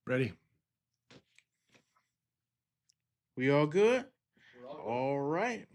Ready? We all good? All right.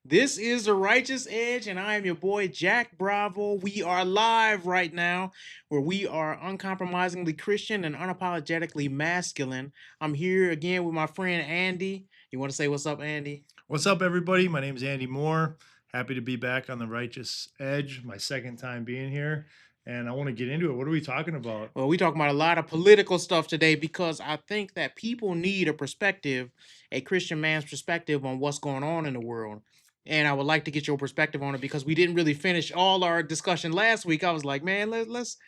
This is The Righteous Edge, and I am your boy, Jack Bravo. We are live right now, where we are uncompromisingly Christian and unapologetically masculine. I'm here again with my friend Andy. You want to say what's up, Andy? What's up, everybody? My name is Andy Moore. Happy to be back on the Righteous Edge, my second time being here. And I want to get into it. What are we talking about? Well, we talking about a lot of political stuff today because I think that people need a perspective, a Christian man's perspective on what's going on in the world. And I would like to get your perspective on it because we didn't really finish all our discussion last week. I was like, man, let's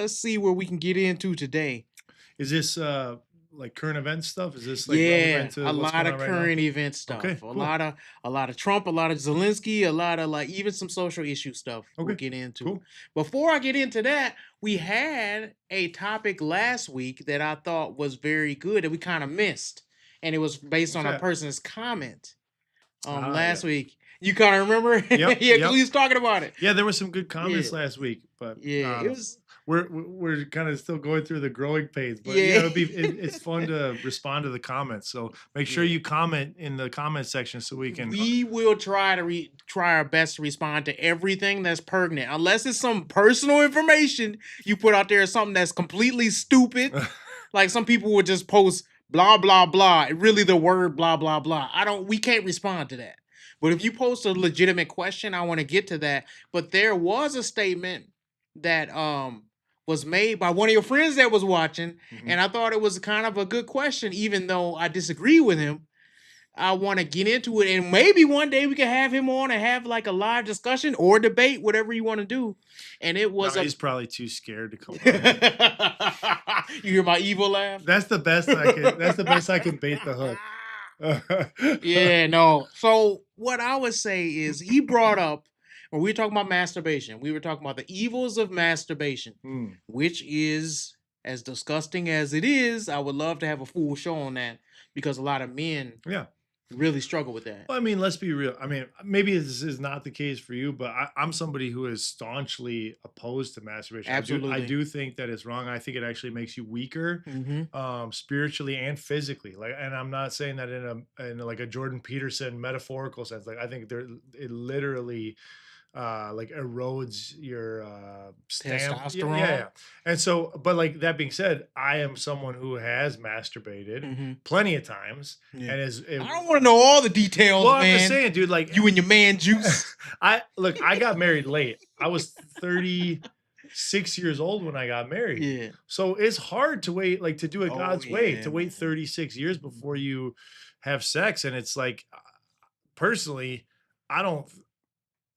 see where we can get into today. Is this like current event stuff? Is this like Yeah, relevant a to what's lot going of on right now? current event Okay, stuff. A cool. lot of a lot of Trump, a lot of Zelensky, a lot of like even some social issue stuff we'll Okay, get into. cool. Before I get into that, we had a topic last week that I thought was very good that we kind of missed. And it was based What's on a that? person's comment Yeah. last week. You kind of remember? Yep, Yeah, because yep. we was talking about it. Yeah, there were some good Yeah. comments last week, but Yeah. I It don't know. was We're kind of still going through the growing pains, but yeah, yeah. it's fun to respond to the comments. So make sure Yeah. you comment in the comment section so we can. We will try to try our best to respond to everything that's pertinent, unless it's some personal information you put out there, or something that's completely stupid. Like some people would just post blah blah blah, really the word blah blah blah. We can't respond to that. But if you post a legitimate question, I want to get to that. But there was a statement that was made by one of your friends that was watching, Mhm. and I thought it was kind of a good question, even though I disagree with him. I want to get into it, and maybe one day we can have him on and have like a live discussion or debate, whatever you want to do. And it No, was a he's probably too scared to come on. you hear my evil laugh? That's the best I can. That's the best I can bait the hook. Yeah, no. So what I would say is he brought up when we were talking about masturbation, we were talking about the evils of masturbation, Mm, which is as disgusting as it is. I would love to have a full show on that because a lot of men yeah. really struggle with that. Well, I mean, let's be real. I mean, maybe this is not the case for you, but I'm somebody who is staunchly opposed to masturbation. I Absolutely. do think that it's wrong. I think it actually makes you weaker, Mm-hmm. spiritually and physically. Like, and I'm not saying that in like a Jordan Peterson metaphorical sense. Like, I think it literally like erodes your stamp. Yeah, yeah, Testosterone. yeah. And so, but like that being said, I am someone who has masturbated Mm-hmm. plenty of times Yeah. and is I don't want to know all the details, well, I'm just man. saying, dude, like You and your man juice. I got married late. I was 36 years old when I got married. Yeah. So it's hard to wait, like to do it Oh God's way, yeah, to wait man. 36 years before you have sex. And it's like personally, I don't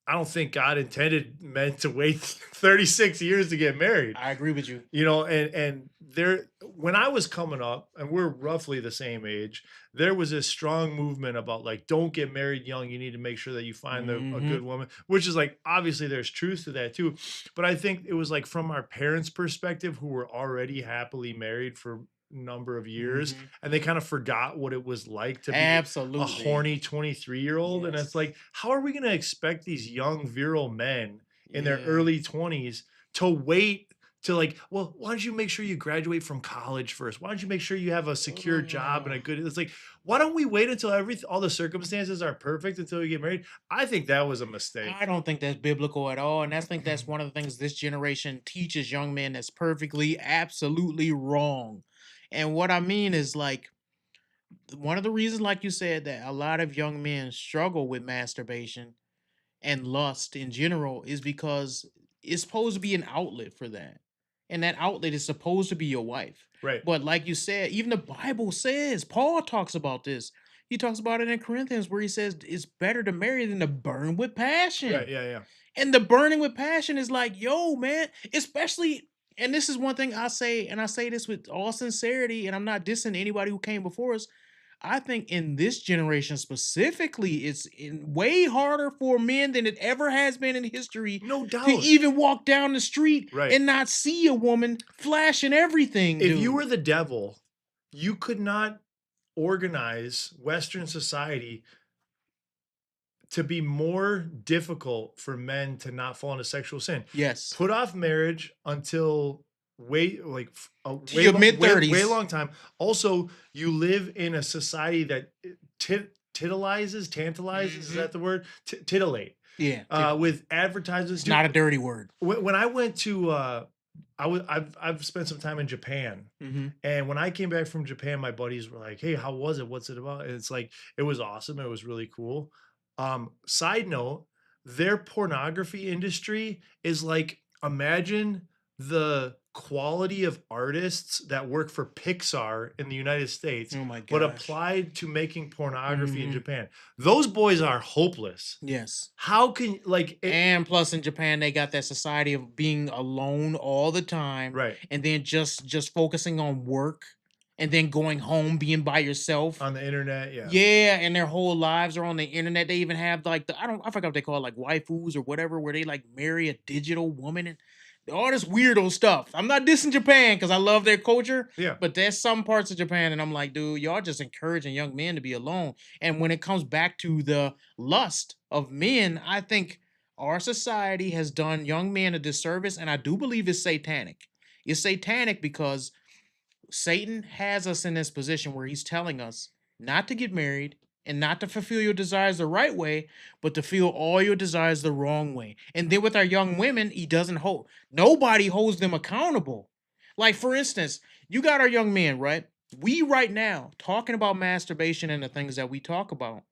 I don't think God intended men to wait 36 years to get married. I agree with you. You know, and there when I was coming up, and we're roughly the same age, there was a strong movement about like, don't get married young. You need to make sure that you find a Mm-hmm. good woman, which is like obviously there's truth to that too. But I think it was like from our parents' perspective, who were already happily married for number of years, Mm-hmm. and they kind of forgot what it was like to be a Absolutely. horny 23-year-old. And it's Yes. like, how are we going to expect these young virile men in their Yeah. early 20s to wait to like, well, why don't you make sure you graduate from college first? Why don't you make sure you have a secure job and a good, it's like, why don't we wait until all the circumstances are perfect until we get married? I think that was a mistake. I don't think that's biblical at all, and I think that's one of the things this generation teaches young men that's perfectly, absolutely wrong. And what I mean is like one of the reasons, like you said, that a lot of young men struggle with masturbation and lust in general is because it's supposed to be an outlet for that. And that outlet is supposed to be your wife. Right. But like you said, even the Bible says, Paul talks about this. He talks about it in Corinthians where he says it's better to marry than to burn with Right. passion. Yeah. Yeah. And the burning with passion is like, yo, man, especially, and this is one thing I say, and I say this with all sincerity, and I'm not dissing anybody who came before us. I think in this generation specifically, way harder for men than it ever has been in history No to doubt. even walk down the street Right. and not see a woman flashing everything, If you dude. were the devil, you could not organize Western society to be more difficult for men to not fall into sexual sin. Yes. Put off marriage until way like a To your mid way 30s. long time. Also, you live in a society that tantalizes. Is Mhm. that the word? Titillate. Yeah, totally. With advertisements, It's dude. not a dirty word. When I went to, I've spent some time in Japan, Mhm. and when I came back from Japan, my buddies were like, "Hey, how was it? What's it about?" And it's like it was awesome. It was really cool. Side note, their pornography industry is like imagine the quality of artists that work for Pixar in the United States, Oh my but gosh. applied to making pornography in Mhm. Japan. Those boys are hopeless. Yes. How can like it? And plus in Japan they got that society of being alone all the time Right. and then just focusing on work and then going home being by yourself. On the internet, yeah. Yeah, and their whole lives are on the internet. They even have like I forgot what they call it, like waifus or whatever, where they like marry a digital woman and all this weirdo stuff. I'm not dissing Japan because I love their culture, Yeah. but there's some parts of Japan and I'm like, dude, y'all just encouraging young men to be alone. And when it comes back to the lust of men, I think our society has done young men a disservice, and I do believe it's satanic. It's satanic because Satan has us in this position where he's telling us not to get married and not to fulfill your desires the right way, but to feel all your desires the wrong way. And then with our young women, he doesn't hold, nobody holds them accountable. Like, for instance, you got our young men, right? We right now talking about masturbation and the things that we talk about.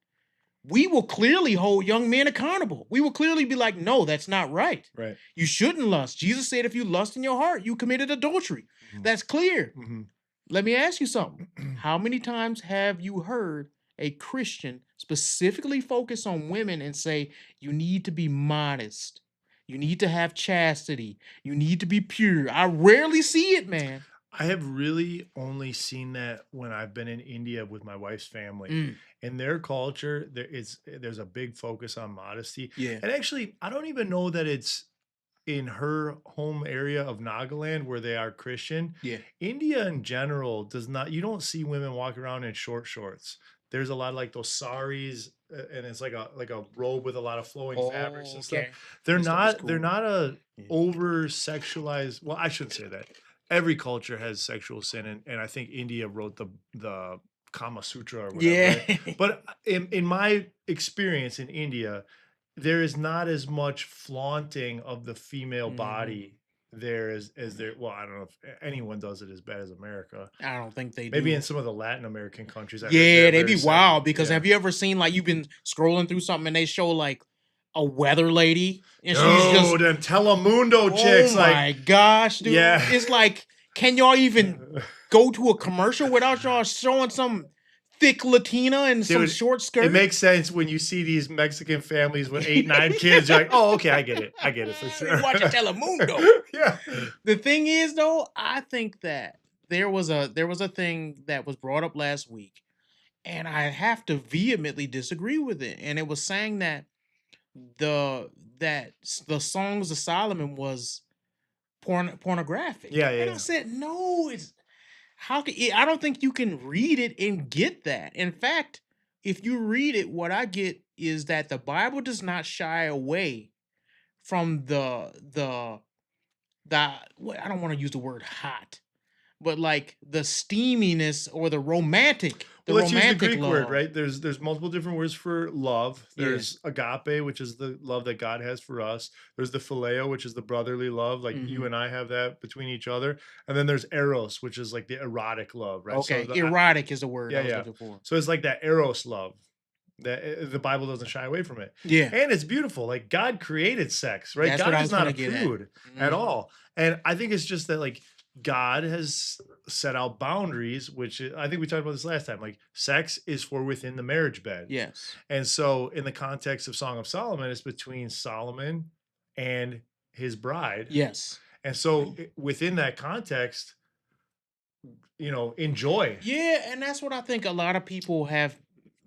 We will clearly hold young men accountable. We will clearly be like, no, that's not right. Right. You shouldn't lust. Jesus said, if you lust in your heart, you committed adultery. Mhm. That's clear. Mhm. Let me ask you something. How many times have you heard a Christian specifically focus on women and say, you need to be modest? You need to have chastity. You need to be pure. I rarely see it, man. I have really only seen that when I've been in India with my wife's family. Mm, In their culture, there's a big focus on modesty. yeah. And actually, I don't even know that it's in her home area of Nagaland where they are Christian. Yeah. India in general does not, you don't see women walking around in short shorts. There's a lot of like those saris, and it's like a robe with a lot of flowing fabrics Oh, and stuff. okay. That stuff is They're cool. not a Yeah. over sexualized. Well, I shouldn't say that. Every culture has sexual sin, and I think India wrote the Kama Sutra or whatever, Yeah. right? But in my experience in India, there is not as much flaunting of the female Mhm. body there as there. Well, I don't know if anyone does it as bad as America. I don't think they Maybe do. in some of the Latin American countries, I heard Yeah, they're they be very wild secular. because Yeah. have you ever seen like you've been scrolling through something and they show like a weather lady and she's just Dude, them Telemundo chicks, oh my gosh, dude. yeah. It's like, can y'all even go to a commercial without y'all showing some thick Latina and some Dude, short skirt? it makes sense when you see these Mexican families with 8, 9 kids. You're like, oh, okay, I get it. I get it for sure. Watching Telemundo. Yeah. The thing is, though, I think that there was a thing that was brought up last week, and I have to vehemently disagree with it. And it was saying that the songs of Solomon was pornographic. Yeah, And yeah, I yeah. said, no, it's how can I don't think you can read it and get that. In fact, if you read it, what I get is that the Bible does not shy away from the I don't want to use the word hot, but like the steaminess or the Well, let's use the romantic Greek word, love. right? There's multiple different words for love. Yeah. There's agape, which is the love that God has for us. There's the phileo, which is the brotherly love, like you Mhm. and I have that between each other. And then there's eros, which is like the erotic love, right? So Okay, erotic is the word yeah, I was yeah. looking for. So it's like that eros love that the Bible doesn't shy away from it. Yeah, And it's beautiful. Like God created sex, right? that's what God I is was not gonna a get at. prude at Mhm. all. And I think it's just that like God has set out boundaries, which I think we talked about this last time. Like sex is for within the marriage bed. Yes. And so in the context of Song of Solomon, it's between Solomon and his bride. Yes. And so within that context, enjoy. Yeah, and that's what I think a lot of people have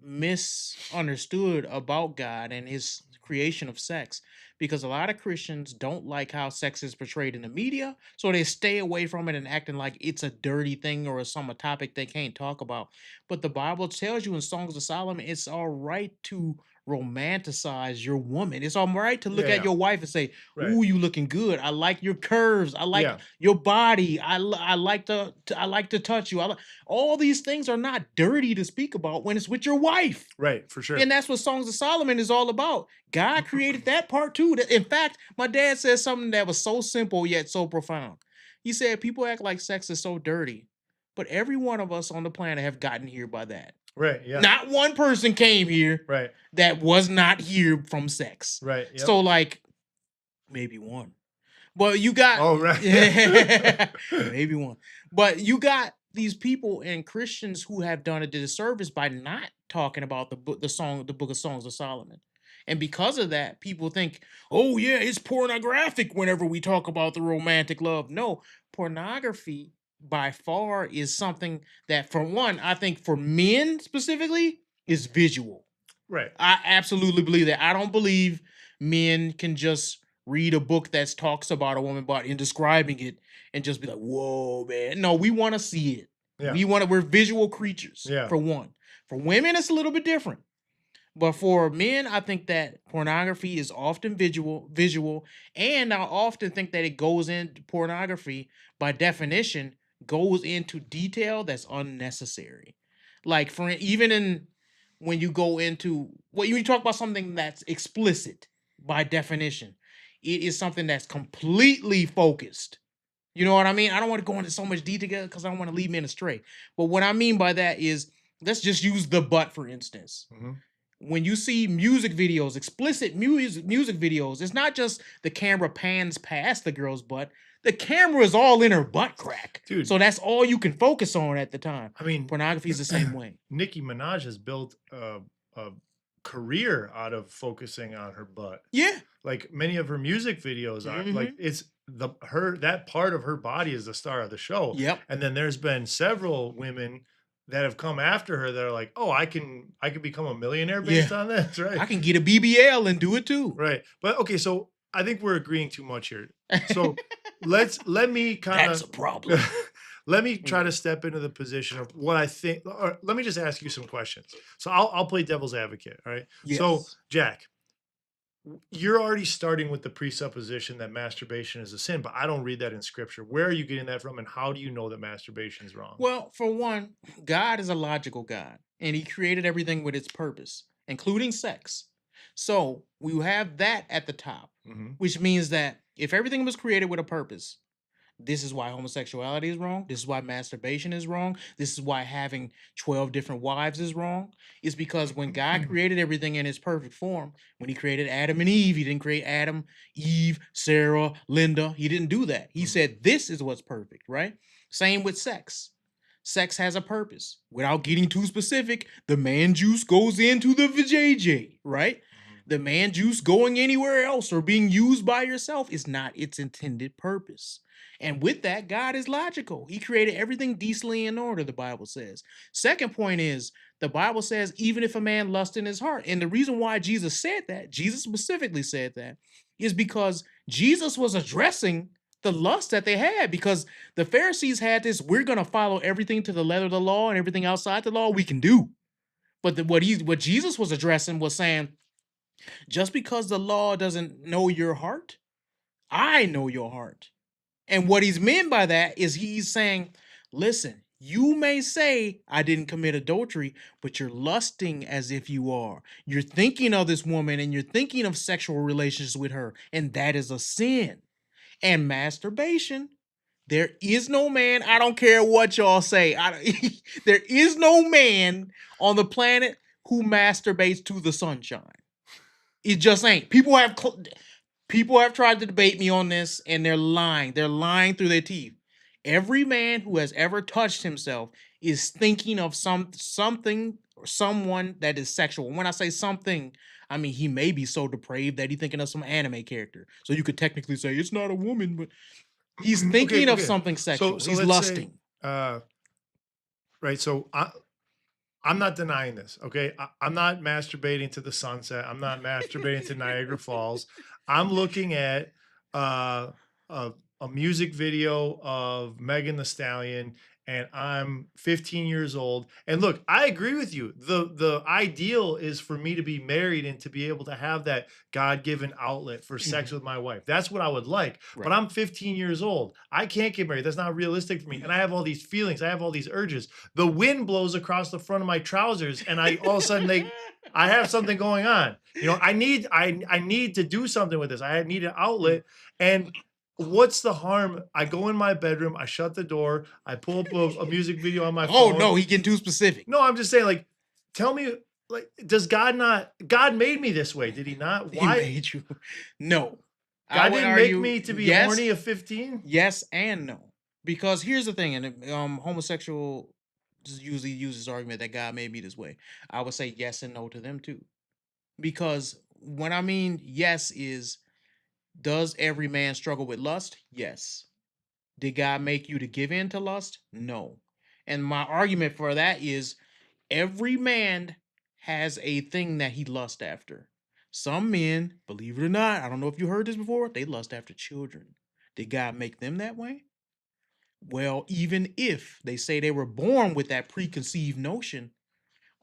misunderstood about God and his creation of sex. because a lot of Christians don't like how sex is portrayed in the media, so they stay away from it and acting like it's a dirty thing or a topic they can't talk about. But the Bible tells you in Songs of Solomon, it's all right to romanticize your woman. It's all right to look Yeah, at yeah. your wife and say, Right. "Ooh, you looking good. I like your curves. I like Yeah. your body. I like I like to touch you. All these things are not dirty to speak about when it's with your wife." Right, for sure. And that's what Songs of Solomon is all about. God created that part too. In fact, my dad said something that was so simple yet so profound. He said, people act like sex is so dirty, but every one of us on the planet have gotten here by that. Right, yeah. Not one person came here Right. that was not here from sex. Right, yep. So, like, maybe one. But you got Oh, right. maybe one. But you got these people and Christians who have done a disservice by not talking about the book of Songs of Solomon. And because of that, people think, oh yeah, it's pornographic whenever we talk about the romantic love. No, pornography by far is something that, for one, I think for men specifically, is visual. Right. I absolutely believe that. I don't believe men can just read a book that talks about a woman body and describing it and just be like, whoa, man. No, we want to see it. Yeah. We're visual creatures, Yeah. for one. For women, it's a little bit different. But for men, I think that pornography is often visual, and I often think that it goes into pornography by definition, goes into detail that's unnecessary. Like for even in when you go into you talk about something that's explicit by definition, it is something that's completely focused. You know what I mean? I don't want to go into so much detail because I don't want to lead men astray. But what I mean by that is, let's just use the butt for instance. Mhm. When you see music videos, explicit music videos, it's not just the camera pans past the girl's butt. The camera is all in her butt crack. Dude. So that's all you can focus on at the time. I mean, Pornography is the same way. Nicki Minaj has built a career out of focusing on her butt. Yeah. Like many of her music videos are like it's that part of her body is the star of the show. Yep. And then there's been several women that have come after her that are like, oh, I can become a millionaire based on this, right? I can get a BBL and do it too. Right. But okay, so I think we're agreeing too much here. So let me kind of That's a problem. let me try to step into the position of what I think, or let me just ask you some questions. So I'll play devil's advocate. All right. So Yes. Jack, you're already starting with the presupposition that masturbation is a sin, but I don't read that in scripture. Where are you getting that from, and how do you know that masturbation is wrong? Well, for one, God is a logical God, and He created everything with its purpose, including sex. So we have that at the top, Mhm. which means that if everything was created with a purpose, this is why homosexuality is wrong. This is why masturbation is wrong. This is why having 12 different wives is wrong. It's because when God created everything in its perfect form, when He created Adam and Eve, He didn't create Adam, Eve, Sarah, Linda. He didn't do that. He said, this is what's perfect, right? Same with sex. Sex has a purpose. Without getting too specific, the man juice goes into the vajayjay, right? The man juice going anywhere else or being used by yourself is not its intended purpose. And with that, God is logical. He created everything decently in order, the Bible says. Second point is, the Bible says, even if a man lusts in his heart. And the reason why Jesus said that, Jesus specifically said that, is because Jesus was addressing the lust that they had, because the Pharisees had this, we're going to follow everything to the letter of the law, and everything outside the law we can do. But what Jesus was addressing was saying, just because the law doesn't know your heart, I know your heart. And what he's meant by that is he's saying, listen, you may say I didn't commit adultery, but you're lusting as if you are. You're thinking of this woman and you're thinking of sexual relations with her, and that is a sin. And masturbation, there is no man, I don't care what y'all say, there is no man on the planet who masturbates to the sunshine. It just ain't. People have tried to debate me on this, and they're lying. They're lying through their teeth. Every man who has ever touched himself is thinking of something or someone that is sexual. And when I say something, I mean he may be so depraved that he's thinking of some anime character. So you could technically say it's not a woman, but he's thinking of something sexual. So He's let's lusting. say, right. So I'm not denying this. Okay. I'm not masturbating to the sunset. I'm not masturbating to Niagara Falls. I'm looking at uh, a, a music video of Megan the Stallion, and I'm 15 years old. And look, I agree with you. The ideal is for me to be married and to be able to have that God-given outlet for sex Mhm. with my wife. That's what I would like. But Right. I'm 15 years old. I can't get married. That's not realistic for me. And I have all these feelings. I have all these urges. The wind blows across the front of my trousers, and I all of a sudden I have something going on. I need to do something with this. I need an outlet. And what's the harm? I go in my bedroom, I shut the door, I pull up a music video on my Oh phone. no, he getting too specific. No, I'm just saying, like, tell me, like, does God not? God made me this way, did he not? He Why? made you. No. I God would didn't make argue me to be yes, horny at 15? yes, and no. Because here's the thing, and homosexual just usually uses argument that God made me this way. I would say yes and no to them too. Because when I mean yes is, does every man struggle with lust? Yes. Did God make you to give in to lust? No. And my argument for that is every man has a thing that he lusts after. Some men, believe it or not, I don't know if you heard this before, they lust after children. Did God make them that way? Well, even if they say they were born with that preconceived notion,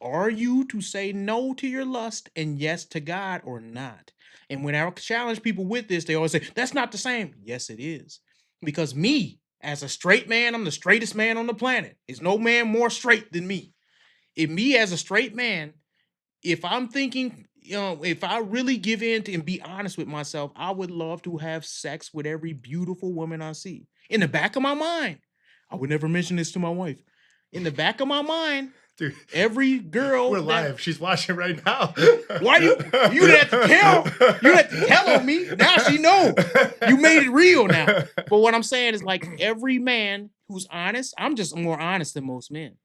are you to say no to your lust and yes to God or not? And when I challenge people with this, they always say, that's not the same. Yes, it is. Because me, as a straight man, I'm the straightest man on the planet. There's no man more straight than me. If me as a straight man, if I'm thinking, if I really give in to and be honest with myself, I would love to have sex with every beautiful woman I see. In the back of my mind, I would never mention this to my wife. In the back of my mind, Dude, every we're girl that live. She's watching right now. why you didn't have to tell you had to tell on me. Now she know you made it real now. But what I'm saying is like every man who's honest, I'm just more honest than most men.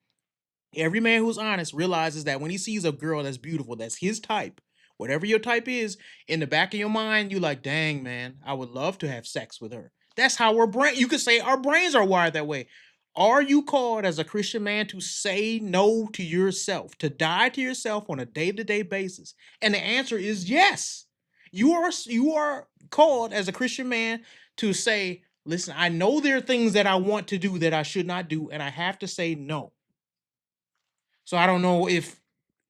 Every man who's honest realizes that when he sees a girl that's beautiful, that's his type, whatever your type is, in the back of your mind, you like, dang man, I would love to have sex with her. That's how we're brain. You could say our brains are wired that way. Are you called as a Christian man to say no to yourself, to die to yourself on a day-to-day basis? And the answer is yes. You are called as a Christian man to say, listen, I know there are things that I want to do that I should not do, and I have to say no. So I don't know if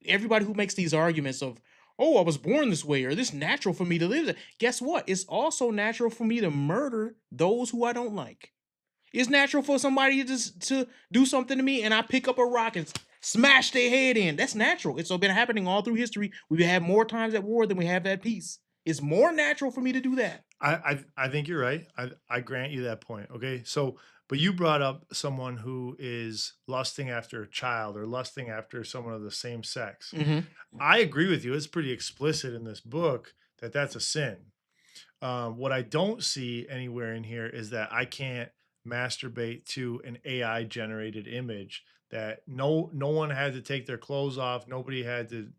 everybody who makes these arguments of, oh, I was born this way or this natural for me to live. Guess what? It's also natural for me to murder those who I don't like. It's natural for somebody to do something to me and I pick up a rock and smash their head in. That's natural. It's been happening all through history. We've had more times at war than we have at peace. It's more natural for me to do that. I think you're right. I grant you that point. Okay. So, but you brought up someone who is lusting after a child or lusting after someone of the same sex. Mm-hmm. I agree with you. It's pretty explicit in this book that that's a sin. What I don't see anywhere in here is that I can't masturbate to an AI generated image that no one had to take their clothes off. Nobody had to.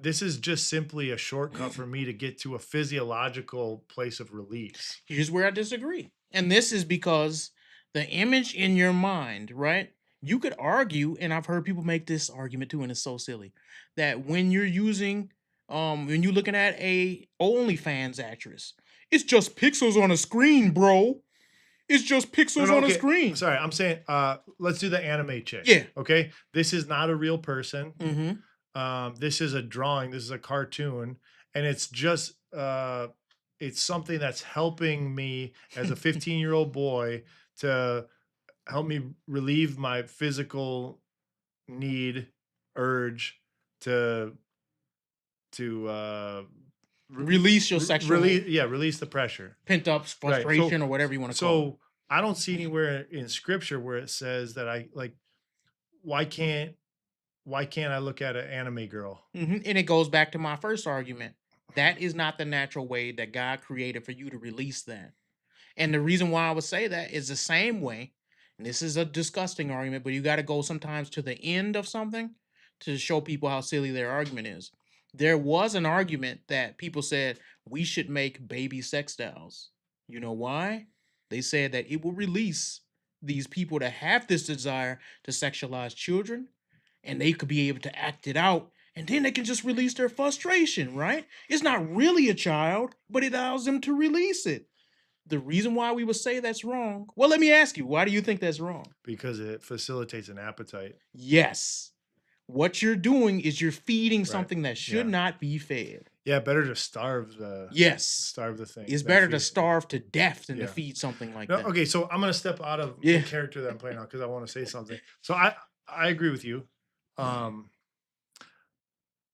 This is just simply a shortcut for me to get to a physiological place of release. Here's where I disagree. And this is because the image in your mind, right? You could argue, and I've heard people make this argument too, and it's so silly, that when you're using, when you're looking at a OnlyFans actress, it's just pixels on a screen, bro. It's just No, pixels no, on a okay. screen. Sorry, I'm saying let's do the anime chick. Yeah. Okay. This is not a real person. Mm-hmm. This is a drawing, this is a cartoon, and it's just it's something that's helping me as a 15-year-old boy to help me relieve my physical need urge to Release your sexual release the pressure. pent up Right. frustration or whatever you want to call it. So I don't see anywhere in scripture where it says that I like why can't I look at an anime girl? And it goes back to my first argument. That is not the natural way that God created for you to release that. And the reason why I would say that is the same way, and this is a disgusting argument, but you got to go sometimes to the end of something to show people how silly their argument is. There was an argument that people said we should make baby sex dolls. You know why? They said that it will release these people that have this desire to sexualize children, and they could be able to act it out, and then they can just release their frustration, right? It's not really a child, but it allows them to release it. The reason why we would say that's wrong, well, let me ask you, why do you think that's wrong? Because it facilitates an appetite. Yes. What you're doing is you're feeding Right. something that should Yeah. not be fed. Yeah, better to starve the Yes. thing. It's than better feed to it. starve to death than to Yeah. feed something like No, that. okay, so I'm gonna step out of Yeah. the character that I'm playing on because I want to say something. So I agree with you,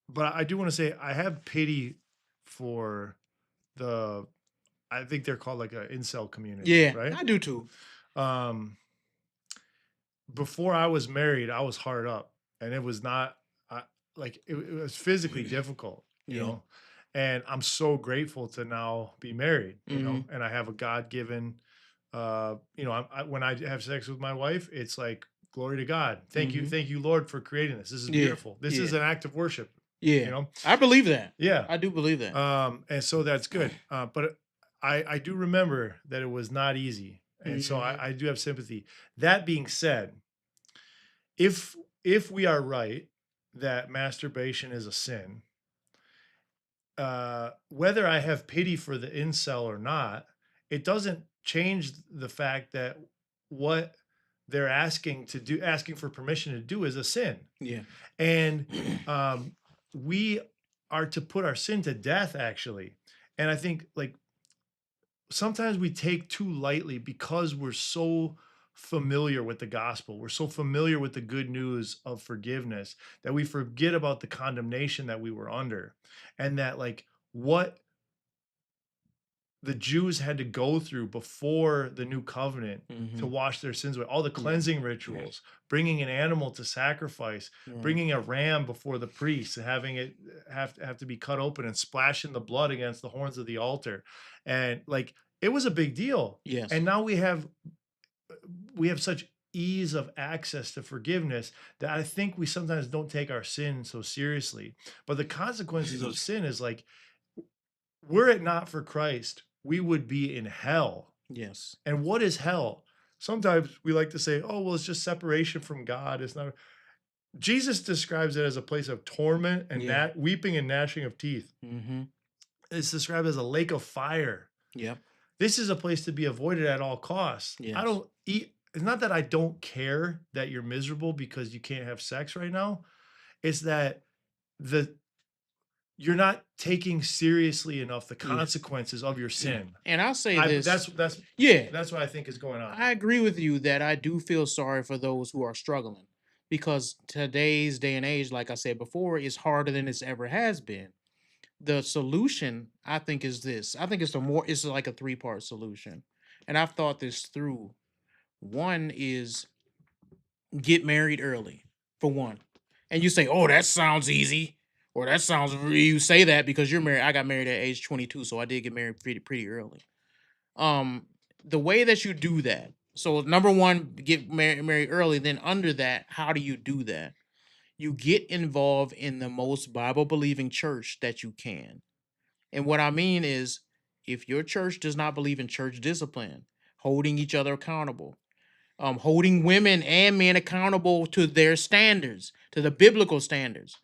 but I do want to say I have pity for the I think they're called like an incel community. Yeah, Right. I do too. Um, before I was married, I was hard up, and it was not like it was physically difficult, you Yeah. know. And I'm so grateful to now be married, you know, Mhm. and I have a God given. You know, when I have sex with my wife, it's like glory to God. Mhm. Thank you, Lord, for creating this. This is Yeah, beautiful. This is yeah. an act of worship. Yeah. You know, I believe that. yeah. I do believe that. And so that's good. But I do remember that it was not easy, and so Mhm. I do have sympathy. That being said, if we are right that masturbation is a sin, whether I have pity for the incel or not, it doesn't change the fact that what they're asking for permission to do is a sin. Yeah. And we are to put our sin to death, actually. And I think like sometimes we take too lightly because we're so familiar with the gospel. We're so familiar with the good news of forgiveness that we forget about the condemnation that we were under, and that like what the Jews had to go through before the new covenant to Mhm. wash their sins away, all the cleansing rituals, bringing an animal to sacrifice, Right. bringing a ram before the priest, and having it have to be cut open and splashing the blood against the horns of the altar. And like it was a big deal. Yes. And now we have such ease of access to forgiveness that I think we sometimes don't take our sin so seriously. But the consequences of sin is like, were it not for Christ, we would be in hell. Yes. And what is hell? Sometimes we like to say, oh, well, it's just separation from God. It's not. Jesus describes it as a place of torment and Yeah. weeping and gnashing of teeth. Mhm. It's described as a lake of fire. Yep. This is a place to be avoided at all costs. Yes. I don't eat. It's not that I don't care that you're miserable because you can't have sex right now. It's that you're not taking seriously enough the Yeah. consequences of your sin. And I'll say this. That's Yeah. that's what I think is going on. I agree with you that I do feel sorry for those who are struggling, because today's day and age, like I said before, is harder than it's ever has been. The solution, I think, is this. I think it's like a three-part solution. And I've thought this through. One is get married early, for one. And you say, "Oh, that sounds easy." Or that sounds you say that because you're married. I got married at age 22, so I did get married pretty early. The way that you do that. So number one, get married early. Then under that, how do you do that? You get involved in the most Bible believing church that you can. And what I mean is, if your church does not believe in church discipline, holding each other accountable, holding women and men accountable to their standards, to the biblical standards.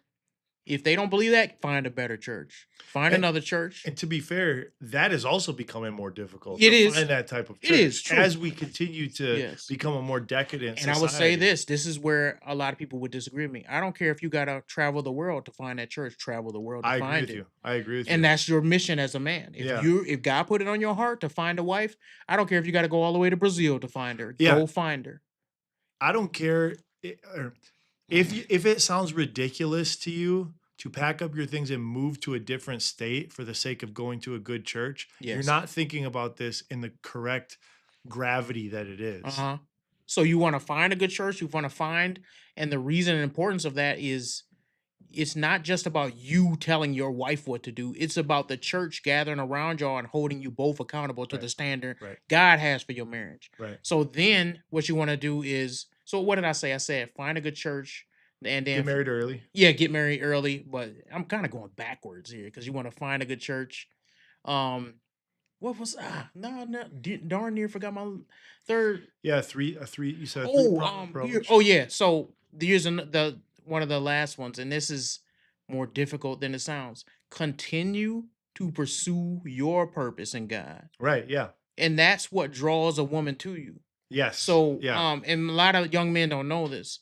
If they don't believe that, find a better church. Find And- another church. And to be fair, that is also becoming more difficult It to is. find that type of church. It is true. As we continue to Yes. become a more decadent And society. I would say this is where a lot of people would disagree with me. I don't care if you got to travel the world to find that church, travel the world to I agree find with it. you. I agree with And you. that's your mission as a man. If God put it on your heart to find a wife, I don't care if you got to go all the way to Brazil to find her. Yeah. Go find her. I don't care if it sounds ridiculous to you to pack up your things and move to a different state for the sake of going to a good church. You're Yes. not thinking about this in the correct gravity that it is. Uh-huh. So you want to find a good church, you want to find, and the reason and importance of that is it's not just about you telling your wife what to do. It's about the church gathering around y'all and holding you both accountable to Right. the standard Right. God has for your marriage. Right. So then what you want to do is, so what did I say? I said find a good church and then Get married early. Yeah, get married early, but I'm kind of going backwards here because you want to find a good church. What was darn near forgot my third. Yeah, three. You said Oh, three approach. yeah. So one of the last ones, and this is more difficult than it sounds. Continue to pursue your purpose in God. Right. Yeah. And that's what draws a woman to you. Yes. So, Yeah. and a lot of young men don't know this.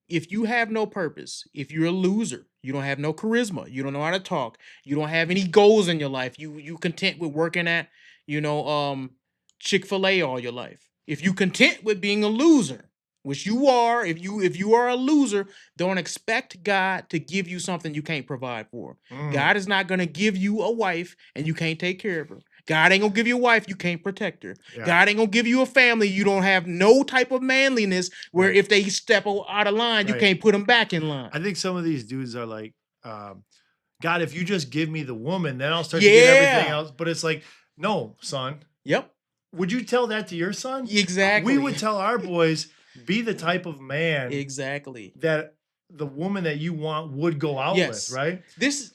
If you have no purpose, if you're a loser, you don't have no charisma, you don't know how to talk, you don't have any goals in your life, you content with working at, Chick-fil-A all your life. If you content with being a loser, which you are, if you are a loser, don't expect God to give you something you can't provide for. God is not going to give you a wife and you can't take care of her. God ain't gonna give you a wife you can't protect her. Yeah. God ain't gonna give you a family you don't have no type of manliness where if they step out of line, you can't put them back in line. I think some of these dudes are like, God, if you just give me the woman, then I'll start to get everything else. But it's like, no, son. Yep. Would you tell that to your son? Exactly. We would tell our boys, be the type of man exactly that the woman that you want would go out with, right? This,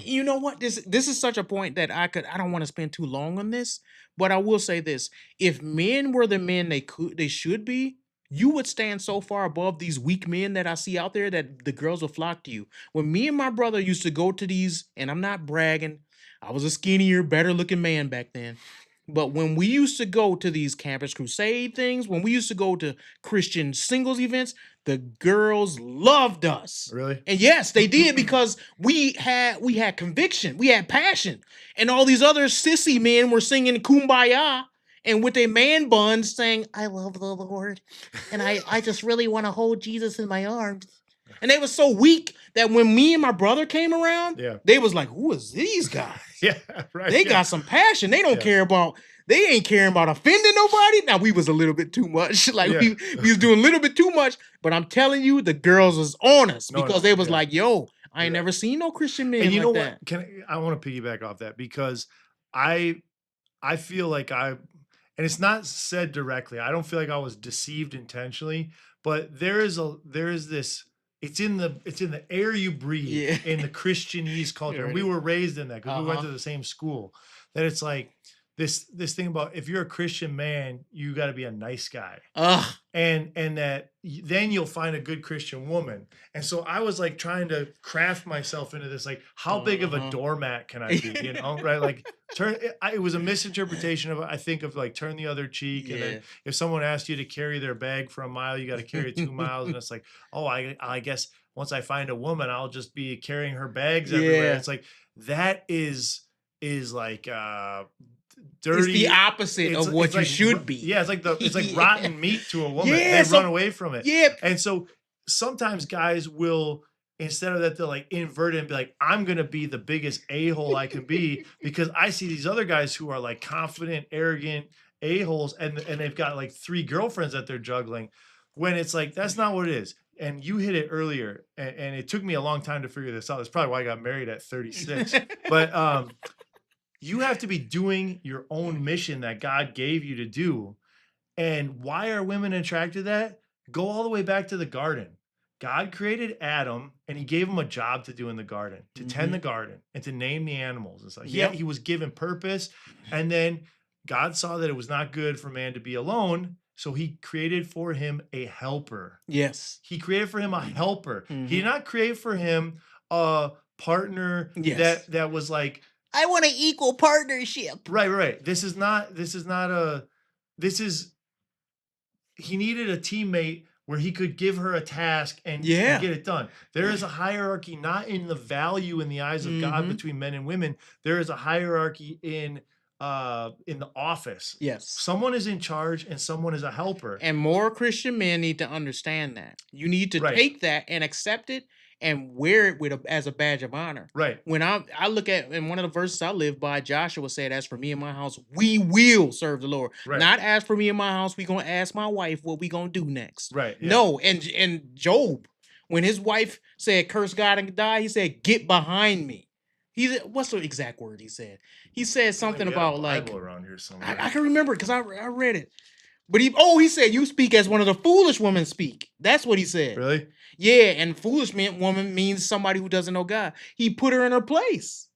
you know what? This is such a point that I don't want to spend too long on this, but I will say this: if men were the men they should be, you would stand so far above these weak men that I see out there that the girls will flock to you. When me and my brother used to go to these, and I'm not bragging, I was a skinnier, better looking man back then. But when we used to go to these Campus Crusade things, when we used to go to Christian singles events, the girls loved us. Really? And yes, they did because we had conviction, we had passion. And all these other sissy men were singing Kumbaya and with their man buns saying, I love the Lord. And I just really want to hold Jesus in my arms. And they were so weak that when me and my brother came around, they was like, who is these guys? Right. They got some passion. They don't care about, they ain't caring about offending nobody. Now, we was a little bit too much. Like, we was doing a little bit too much. But I'm telling you, the girls was on us because they was like, yo, I ain't never seen no Christian men and you like know that. What? I want to piggyback off that because I feel like and it's not said directly. I don't feel like I was deceived intentionally, but there is this. It's in the air you breathe in the Christianese culture. And we were raised in that because we went to the same school. That it's like this thing about if you're a Christian man, you got to be a nice guy. And that then you'll find a good Christian woman. And so I was like trying to craft myself into this, like, how big of a doormat can I be? You know, right? Like it was a misinterpretation of, I think, of like turn the other cheek. And then if someone asked you to carry their bag for a mile, you got to carry it 2 miles. And it's like, oh, I guess once I find a woman, I'll just be carrying her bags everywhere. It's like, that is like, dirty. It's the opposite of what you should be. Yeah, it's like rotten meat to a woman. They run away from it. And so sometimes guys will, instead of that, they'll like invert it and be like, I'm gonna be the biggest a-hole I can be because I see these other guys who are like confident, arrogant a-holes and they've got like 3 girlfriends that they're juggling. When it's like, that's not what it is. And you hit it earlier, and it took me a long time to figure this out. That's probably why I got married at 36. But you have to be doing your own mission that God gave you to do. And why are women attracted to that? Go all the way back to the garden. God created Adam and he gave him a job to do in the garden, to tend the garden and to name the animals. It's like, he was given purpose. And then God saw that it was not good for man to be alone. So he created for him a helper. Yes. He created for him a helper. He did not create for him a partner that was like, I want an equal partnership. Right. He needed a teammate where he could give her a task and get it done. There is a hierarchy, not in the value in the eyes of God between men and women. There is a hierarchy in the office. Yes. Someone is in charge and someone is a helper. And more Christian men need to understand that. You need to take that and accept it and wear it as a badge of honor. Right. When I look at, in one of the verses I live by, Joshua said, as for me and my house, we will serve the Lord. Right. Not as for me and my house, we going to ask my wife what we going to do next. Right. Yeah. No. And Job, when his wife said, curse God and die, he said, get behind me. What's the exact word he said? He said something about like, around here somewhere. I can remember it because I read it. But he said, you speak as one of the foolish women speak. That's what he said. Really? Yeah, and foolish woman means somebody who doesn't know God. He put her in her place.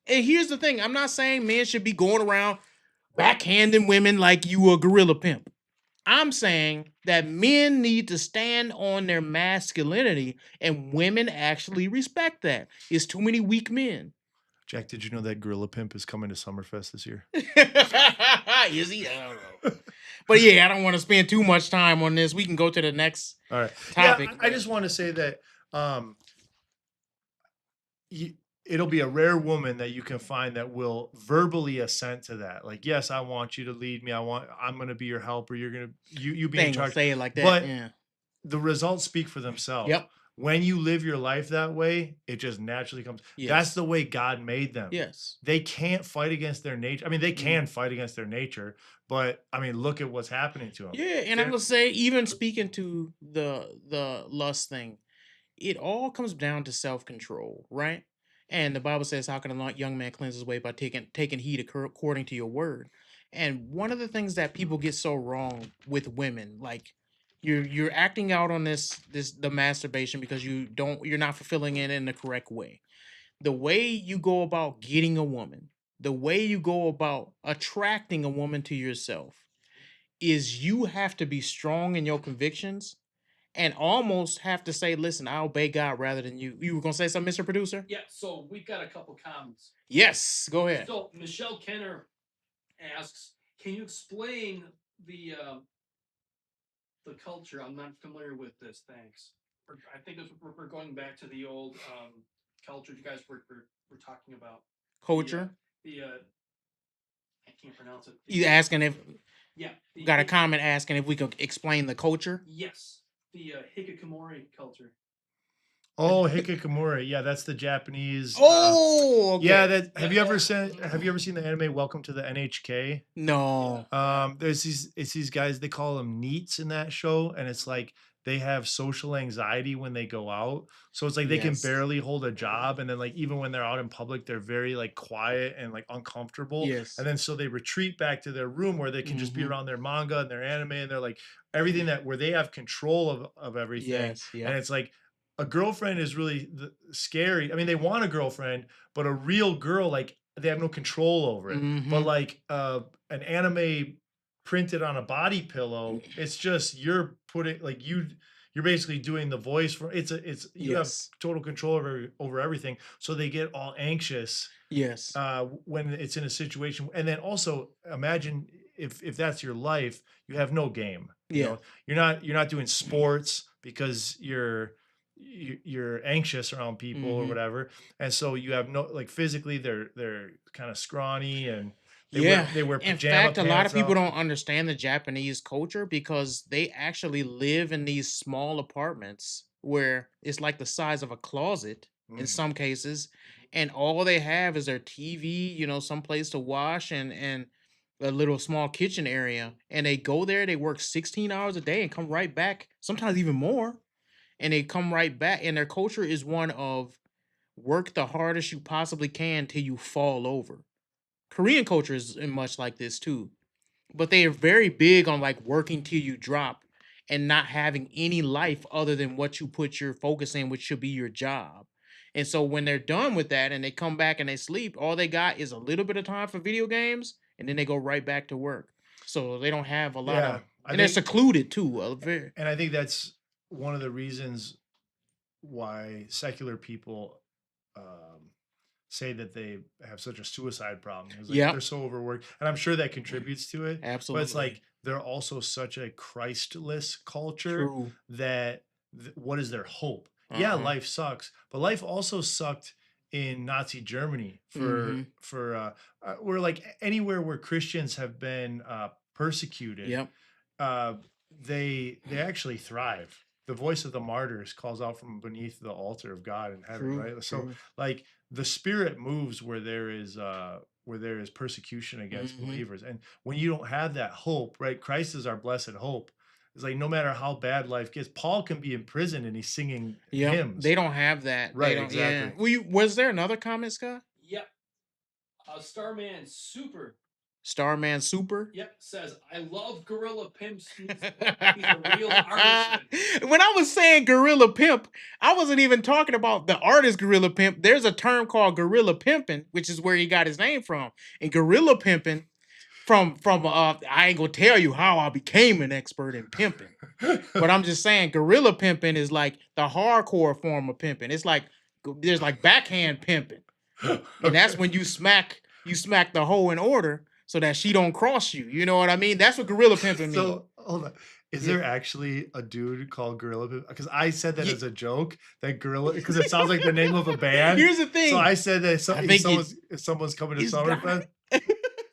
And here's the thing. I'm not saying men should be going around backhanding women like you a gorilla pimp. I'm saying that men need to stand on their masculinity and women actually respect that. It's too many weak men. Jack, did you know that Gorilla Pimp is coming to Summerfest this year? Is he? I don't know. But yeah, I don't want to spend too much time on this. We can go to the next All right. topic. Yeah, I just want to say that you, it'll be a rare woman that you can find that will verbally assent to that. Like, yes, I want you to lead me. I'm going to be your helper. You're going to, you be They in ain't gonna charge. say it like that. But Yeah. the results speak for themselves. Yep. When you live your life that way, it just naturally comes. Yes. That's the way God made them. Yes. They can't fight against their nature. I mean, they can fight against their nature, but I mean, look at what's happening to them. Yeah, and I'm gonna say, even speaking to the lust thing, it all comes down to self-control, right? And the Bible says, "How can a young man cleanse his way by taking heed according to your word?" And one of the things that people get so wrong with women, like you're acting out on the masturbation because you're not fulfilling it in the correct way. The way you go about getting a woman, the way you go about attracting a woman to yourself, is you have to be strong in your convictions and almost have to say, listen, I obey God rather than you. You were gonna say something, Mr. Producer? Yeah, so we've got a couple comments. Yes, go ahead. So Michelle Kenner asks, can you explain the culture? I'm not familiar with this. Thanks. I think we're going back to the old culture you guys were talking about. Culture. I can't pronounce it. You asking if Yeah. got a comment asking if we could explain the culture? Yes. The hikikomori culture. Oh, hikikomori. Yeah, that's the Japanese. Oh, okay. Yeah. Have you ever seen the anime Welcome to the NHK? No. It's these guys, they call them neats in that show, and it's like they have social anxiety when they go out. So it's like they can Yes. barely hold a job, and then like even when they're out in public, they're very like quiet and like uncomfortable. Yes. And then so they retreat back to their room where they can just be around their manga and their anime, and they're like everything where they have control of everything. Yes. Yeah. And it's like a girlfriend is really scary. I mean, they want a girlfriend, but a real girl, like they have no control over it. But like an anime printed on a body pillow, it's just you're putting like you're basically doing the voice for you have total control over everything. So they get all anxious. Yes. When it's in a situation, and then also imagine if that's your life, you have no game. You know, you're not doing sports because you're anxious around people or whatever, and so you have no, like, physically they're kind of scrawny, and they wear pajama in fact, a lot of people out. don't understand the Japanese culture because they actually live in these small apartments where it's like the size of a closet in some cases, and all they have is their TV, some place to wash, and a little small kitchen area, and they go there, they work 16 hours a day and come right back, sometimes even more, and they come right back, and their culture is one of work the hardest you possibly can till you fall over. Korean culture is much like this too, but they are very big on like working till you drop and not having any life other than what you put your focus in, which should be your job. And so when they're done with that and they come back and they sleep, all they got is a little bit of time for video games, and then they go right back to work. So they don't have a lot of, and they're secluded too. And I think that's one of the reasons why secular people say that they have such a suicide problem, because they're so overworked, and I'm sure that contributes to it. Absolutely. But it's like they're also such a Christless culture. True. That what is their hope? Yeah, life sucks, but life also sucked in Nazi Germany for we're like anywhere where Christians have been persecuted. They actually thrive. The voice of the martyrs calls out from beneath the altar of God in heaven, right? So like the Spirit moves where there is persecution against believers. And when you don't have that hope, right? Christ is our blessed hope. It's like no matter how bad life gets, Paul can be in prison and he's singing hymns. They don't have that. Right, they don't, exactly. Was there another comment, Scott? Yep. Starman Super. Starman Super? Yep, says, I love Gorilla Pimp's music. He's a real artist. When I was saying Gorilla Pimp, I wasn't even talking about the artist Gorilla Pimp. There's a term called Gorilla Pimping, which is where he got his name from. And Gorilla Pimping I ain't gonna tell you how I became an expert in pimping, but I'm just saying gorilla pimping is like the hardcore form of pimping. It's like there's like backhand pimping, and that's when you smack the hoe in order so that she don't cross you. You know what I mean? That's what gorilla pimping means. So hold on. Is there actually a dude called Gorilla? Because I said that as a joke, that Gorilla, because it sounds like the name of a band. Here's the thing. So I said that if someone's coming to Summerfest.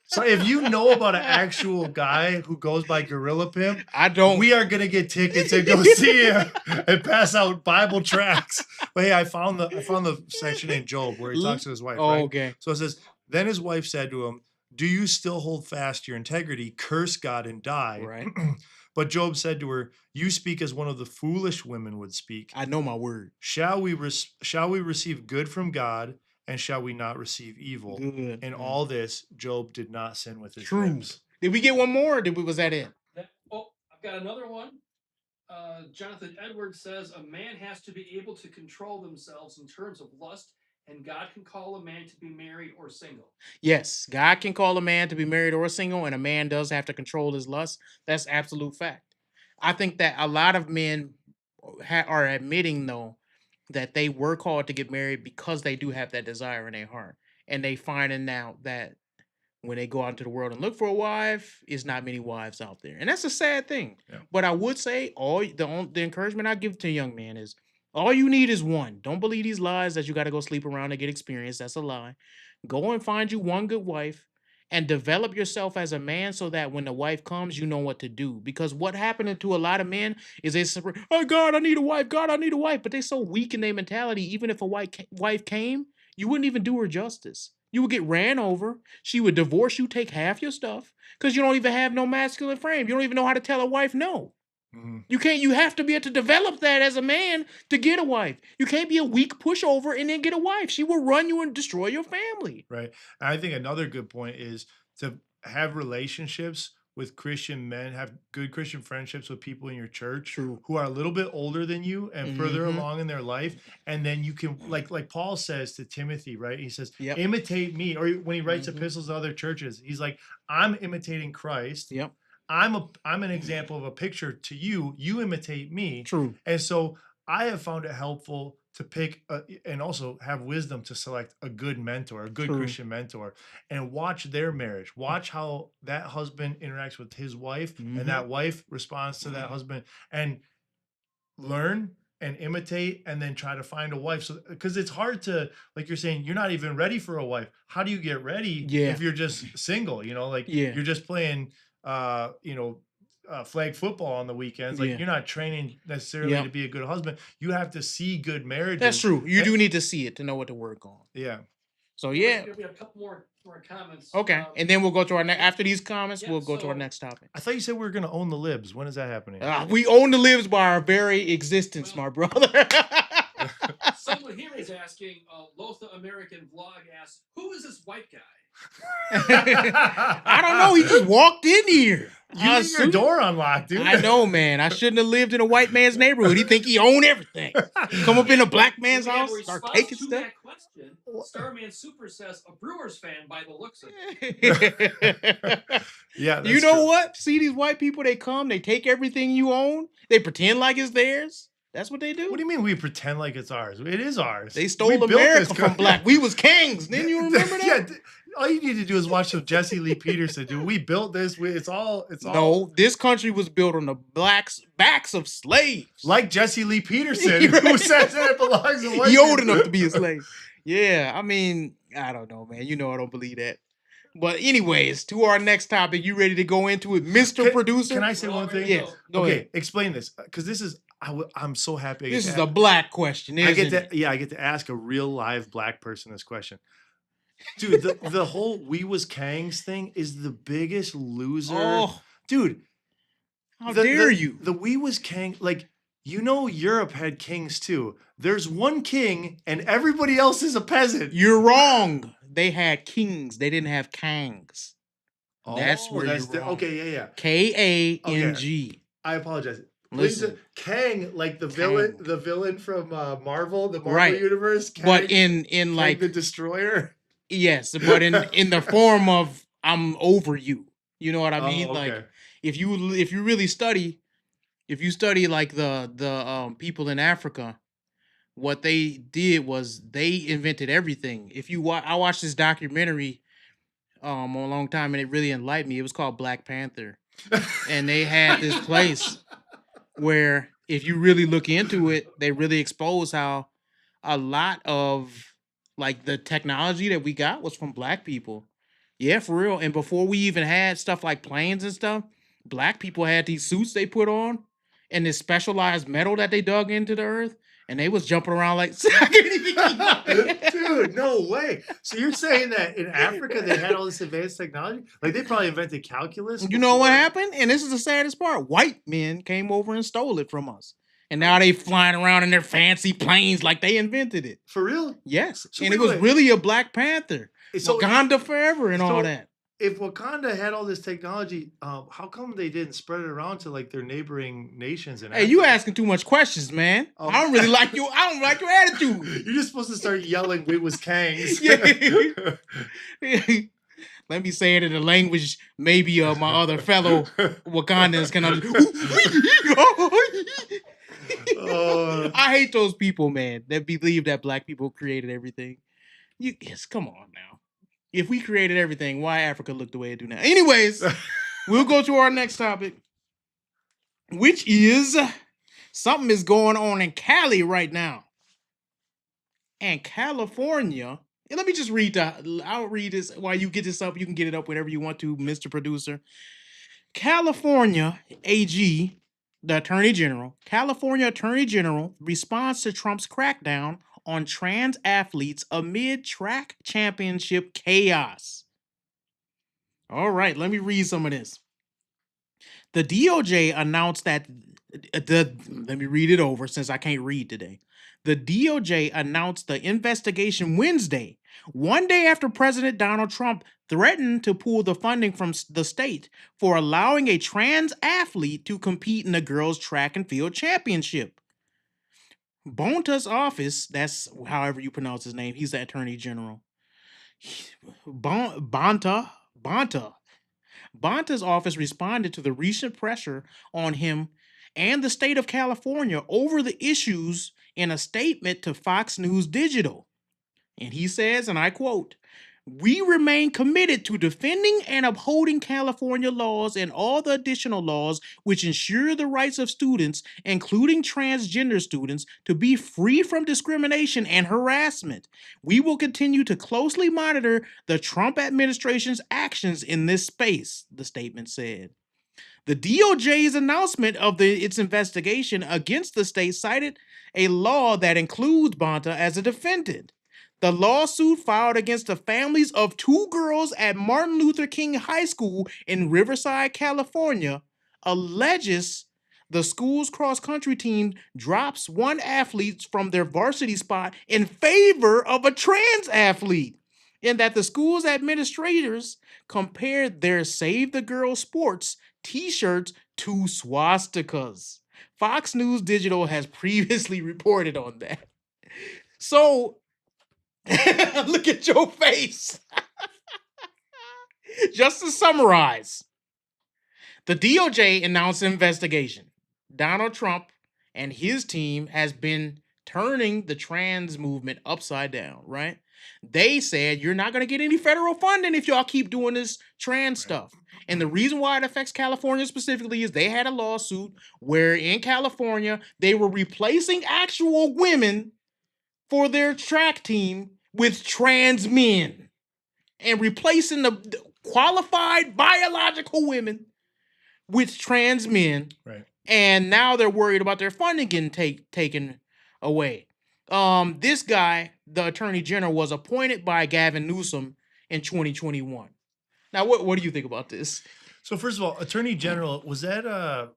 So if you know about an actual guy who goes by Gorilla Pimp, I don't. We are gonna get tickets and go see him and pass out Bible tracts. But hey, I found the section in Job where he talks to his wife. Oh, right? okay. So it says, then his wife said to him, "Do you still hold fast your integrity? Curse God and die." Right. But Job said to her, "You speak as one of the foolish women would speak. I know my word. Shall we receive good from God, and shall we not receive evil?" Good. In all this, Job did not sin with his True. lips. Did we get one more, or was that it? I've got another one. Jonathan Edwards says a man has to be able to control themselves in terms of lust, and God can call a man to be married or single. Yes, God can call a man to be married or single, and a man does have to control his lust. That's absolute fact. I think that a lot of men are admitting, though, that they were called to get married because they do have that desire in their heart, and they finding out that when they go out into the world and look for a wife, is not many wives out there, and that's a sad thing. Yeah. But I would say the encouragement I give to a young man is all you need is one. Don't believe these lies that you got to go sleep around to get experience. That's a lie. Go and find you one good wife and develop yourself as a man so that when the wife comes, you know what to do. Because what happened to a lot of men is they say, "Oh God, I need a wife. God, I need a wife." But they're so weak in their mentality. Even if a wife came, you wouldn't even do her justice. You would get ran over. She would divorce you, take half your stuff, because you don't even have no masculine frame. You don't even know how to tell a wife no. Mm-hmm. You have to be able to develop that as a man to get a wife. You can't be a weak pushover and then get a wife. She will run you and destroy your family. Right. And I think another good point is to have relationships with Christian men, have good Christian friendships with people in your church True. who are a little bit older than you and further Mhm. along in their life. And then you can, like Paul says to Timothy, right? He says, Yep. imitate me. Or when he writes Mhm. epistles to other churches, he's like, I'm imitating Christ. Yep. I'm an example of a picture to you. You imitate me. True. And so I have found it helpful to pick and also have wisdom to select a good mentor, a good True. Christian mentor, and watch their marriage. Watch how that husband interacts with his wife and that wife responds to that husband, and learn and imitate, and then try to find a wife. So, because it's hard to, like you're saying, you're not even ready for a wife. How do you get ready if you're just single? You're just playing, flag football on the weekends. Like you're not training necessarily to be a good husband. You have to see good marriages. That's true. You do need to see it to know what to work on. Yeah. So We have a couple more comments. Okay, and then we'll go to our next. After these comments, we'll go to our next topic. I thought you said we were going to own the libs. When is that happening? We own the libs by our very existence, my brother. Someone here is asking, Lotha American Vlog asks, who is this white guy? I don't know. He just walked in here. You leave your door unlocked, dude. I know, man. I shouldn't have lived in a white man's neighborhood. He think he own everything. Come up in a black man's house, start taking stuff. That question, Starman Super says a Brewers fan by the looks of it. Yeah, you know what? See these white people? They come, they take everything you own, they pretend like it's theirs. That's what they do. What do you mean we pretend like it's ours? It is ours. They stole America from black. We was kings. Didn't you remember that? Yeah. All you need to do is watch some Jesse Lee Peterson, dude. We built this. It's all. No, this country was built on the backs of slaves. Like Jesse Lee Peterson, who says that it belongs to white He old people. enough to be a slave. Yeah, I mean, I don't know, man. You know I don't believe that. But anyways, to our next topic. You ready to go into it, Mr. Producer? Can I say one thing? Yes. Go ahead. Explain this, because this is. I'm so happy. This is a black question. I get to ask a real live black person this question. Dude, the whole "we was Kangs" thing is the biggest loser. Oh, dude, how dare you? The "we was Kang," Europe had kings too. There's one king, and everybody else is a peasant. You're wrong. They had kings. They didn't have kangs. That's where you're wrong. Okay, yeah. Kang. Okay. I apologize. Listen, Kang, like the villain from Marvel, the Marvel right. universe. Kang, but in Kang like the Destroyer. Yes, but in the form of I'm over you. You know what I mean? Oh, Like okay. if you really study, if you study like the people in Africa, what they did was they invented everything. If you I watched this documentary a long time and it really enlightened me. It was called Black Panther. And they had this place where if you really look into it, they really expose how a lot of like the technology that we got was from black people. Yeah, for real. And before we even had stuff like planes and stuff, black people had these suits they put on and this specialized metal that they dug into the earth, and they was jumping around like I can't even keep up. Dude, no way. So you're saying that in Africa they had all this advanced technology? Like they probably invented calculus You know what before. happened? And this is the saddest part. White men came over and stole it from us. And now they flying around in their fancy planes like they invented it. For real? Yes. So and wait, it was wait. really a Black Panther. So Wakanda forever and all that. If Wakanda had all this technology, how come they didn't spread it around to like their neighboring nations? Hey, you asking too much questions, man. I don't really like you. I don't like your attitude. You're just supposed to start yelling, "We was Kangs." Let me say it in a language maybe my other fellow Wakandans can understand. I hate those people, man, that believe that black people created everything. Yes, come on now. If we created everything, why Africa look the way it do now? Anyways, we'll go to our next topic, which is something is going on in Cali right now. And California, and let me just read I'll read this while you get this up. You can get it up whenever you want to, Mr. Producer. California AG, the Attorney General, California Attorney General responds to Trump's crackdown on trans athletes amid track championship chaos. All right, let me read some of this. The DOJ announced that let me read it over since I can't read today. The DOJ announced the investigation Wednesday, one day after President Donald Trump threatened to pull the funding from the state for allowing a trans athlete to compete in the girls' track and field championship. Bonta's office, that's however you pronounce his name, he's the Attorney General. Bonta's office responded to the recent pressure on him and the state of California over the issues in a statement to Fox News Digital. And he says, and I quote, "We remain committed to defending and upholding California laws and all the additional laws which ensure the rights of students, including transgender students, to be free from discrimination and harassment. We will continue to closely monitor the Trump administration's actions in this space," the statement said. The DOJ's announcement of its investigation against the state cited a law that includes Bonta as a defendant. The lawsuit filed against the families of two girls at Martin Luther King High School in Riverside, California, alleges the school's cross-country team drops one athlete from their varsity spot in favor of a trans athlete, and that the school's administrators compared their Save the Girl Sports t-shirts to swastikas. Fox News Digital has previously reported on that. So, look at your face. Just to summarize, the DOJ announced an investigation. Donald Trump and his team has been turning the trans movement upside down, right? They said you're not going to get any federal funding if y'all keep doing this trans stuff. And the reason why it affects California specifically is they had a lawsuit where in California they were replacing actual women for their track team with trans men and replacing the qualified biological women with trans men. Right. And now they're worried about their funding getting taken away. This guy, the Attorney General, was appointed by Gavin Newsom in 2021. Now, what do you think about this? So first of all, Attorney General, was that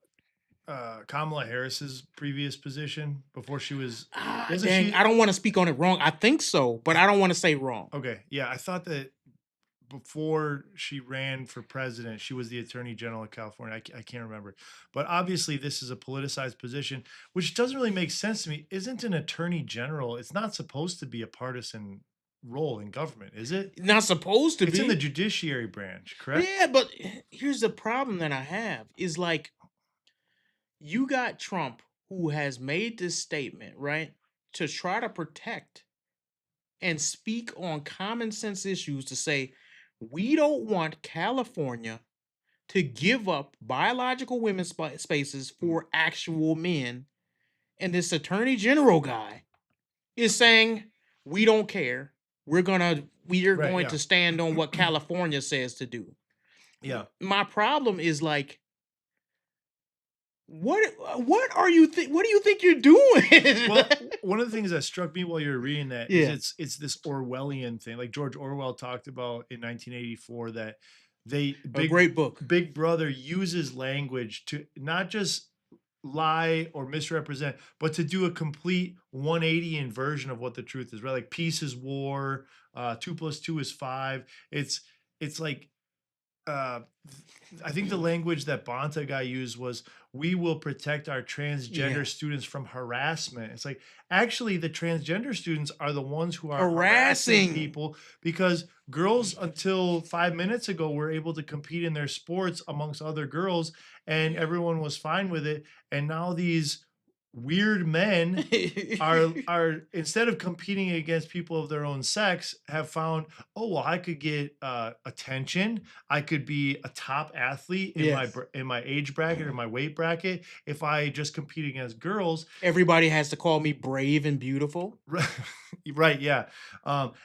Kamala Harris's previous position before she was? Dang, I don't want to speak on it wrong. I think so, but I don't want to say wrong. Okay, yeah, I thought that before she ran for president, she was the Attorney General of California. I can't remember, but obviously this is a politicized position, which doesn't really make sense to me. Isn't an Attorney General? It's not supposed to be a partisan role in government, is it? Not supposed to It's in be. the judiciary branch, correct? Yeah, but here's the problem that I have is like you got Trump who has made this statement, right? To try to protect and speak on common sense issues to say, we don't want California to give up biological women's spaces for actual men. And this attorney general guy is saying, we don't care. We are Right, going yeah. to stand on what California says to do. Yeah. My problem is like, what are you what do you think you're doing? Well, one of the things that struck me while you were reading that is Yeah. it's this Orwellian thing. Like George Orwell talked about in 1984 that they A great book. Big Brother uses language to not just lie or misrepresent, but to do a complete 180 inversion of what the truth is, right? Like peace is war, 2 + 2 is 5. It's like I think the language that Bonta guy used was, "We will protect our transgender Yeah. students from harassment." It's like, actually, the transgender students are the ones who are Harassing. harassing people because girls until 5 minutes ago were able to compete in their sports amongst other girls, and everyone was fine with it. And now these weird men are instead of competing against people of their own sex, have found, oh well, I could get attention, I could be a top athlete in Yes. my age bracket or my weight bracket if I just compete against girls. Everybody has to call me brave and beautiful. Right, yeah.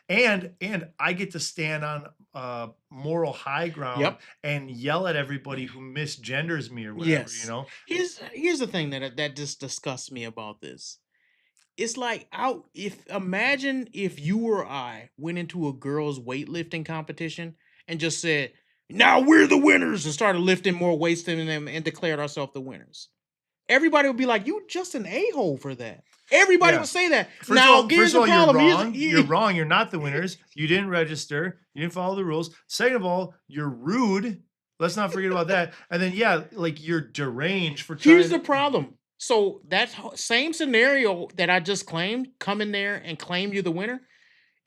And I get to stand on moral high ground Yep. and yell at everybody who misgenders me or whatever, Yes. you know. Here's the thing that just disgusts me about this. It's like imagine if you or I went into a girls' weightlifting competition and just said, now we're the winners, and started lifting more weights than them and declared ourselves the winners. Everybody would be like, you just an a-hole for that. Everybody Yeah. would say that. First of all, Here's the you're problem. wrong. You're wrong. You're not the winners. You didn't register. You didn't follow the rules. Second of all, you're rude. Let's not forget about that. And then, yeah, like you're deranged for trying. Here's the problem. So that same scenario that I just claimed, come in there and claim you're the winner,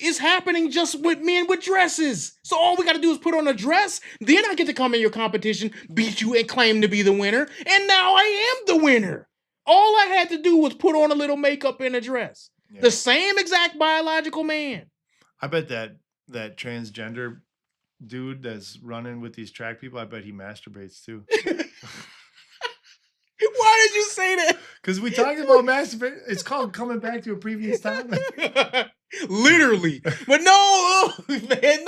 is happening just with men with dresses. So all we got to do is put on a dress. Then I get to come in your competition, beat you, and claim to be the winner. And now I am the winner. All I had to do was put on a little makeup and a dress. Yeah. The same exact biological man. I bet that transgender dude that's running with these track people, I bet he masturbates too. Why did you say that? Because we talked about masturbation. It's called coming back to a previous time. Literally. But no, man,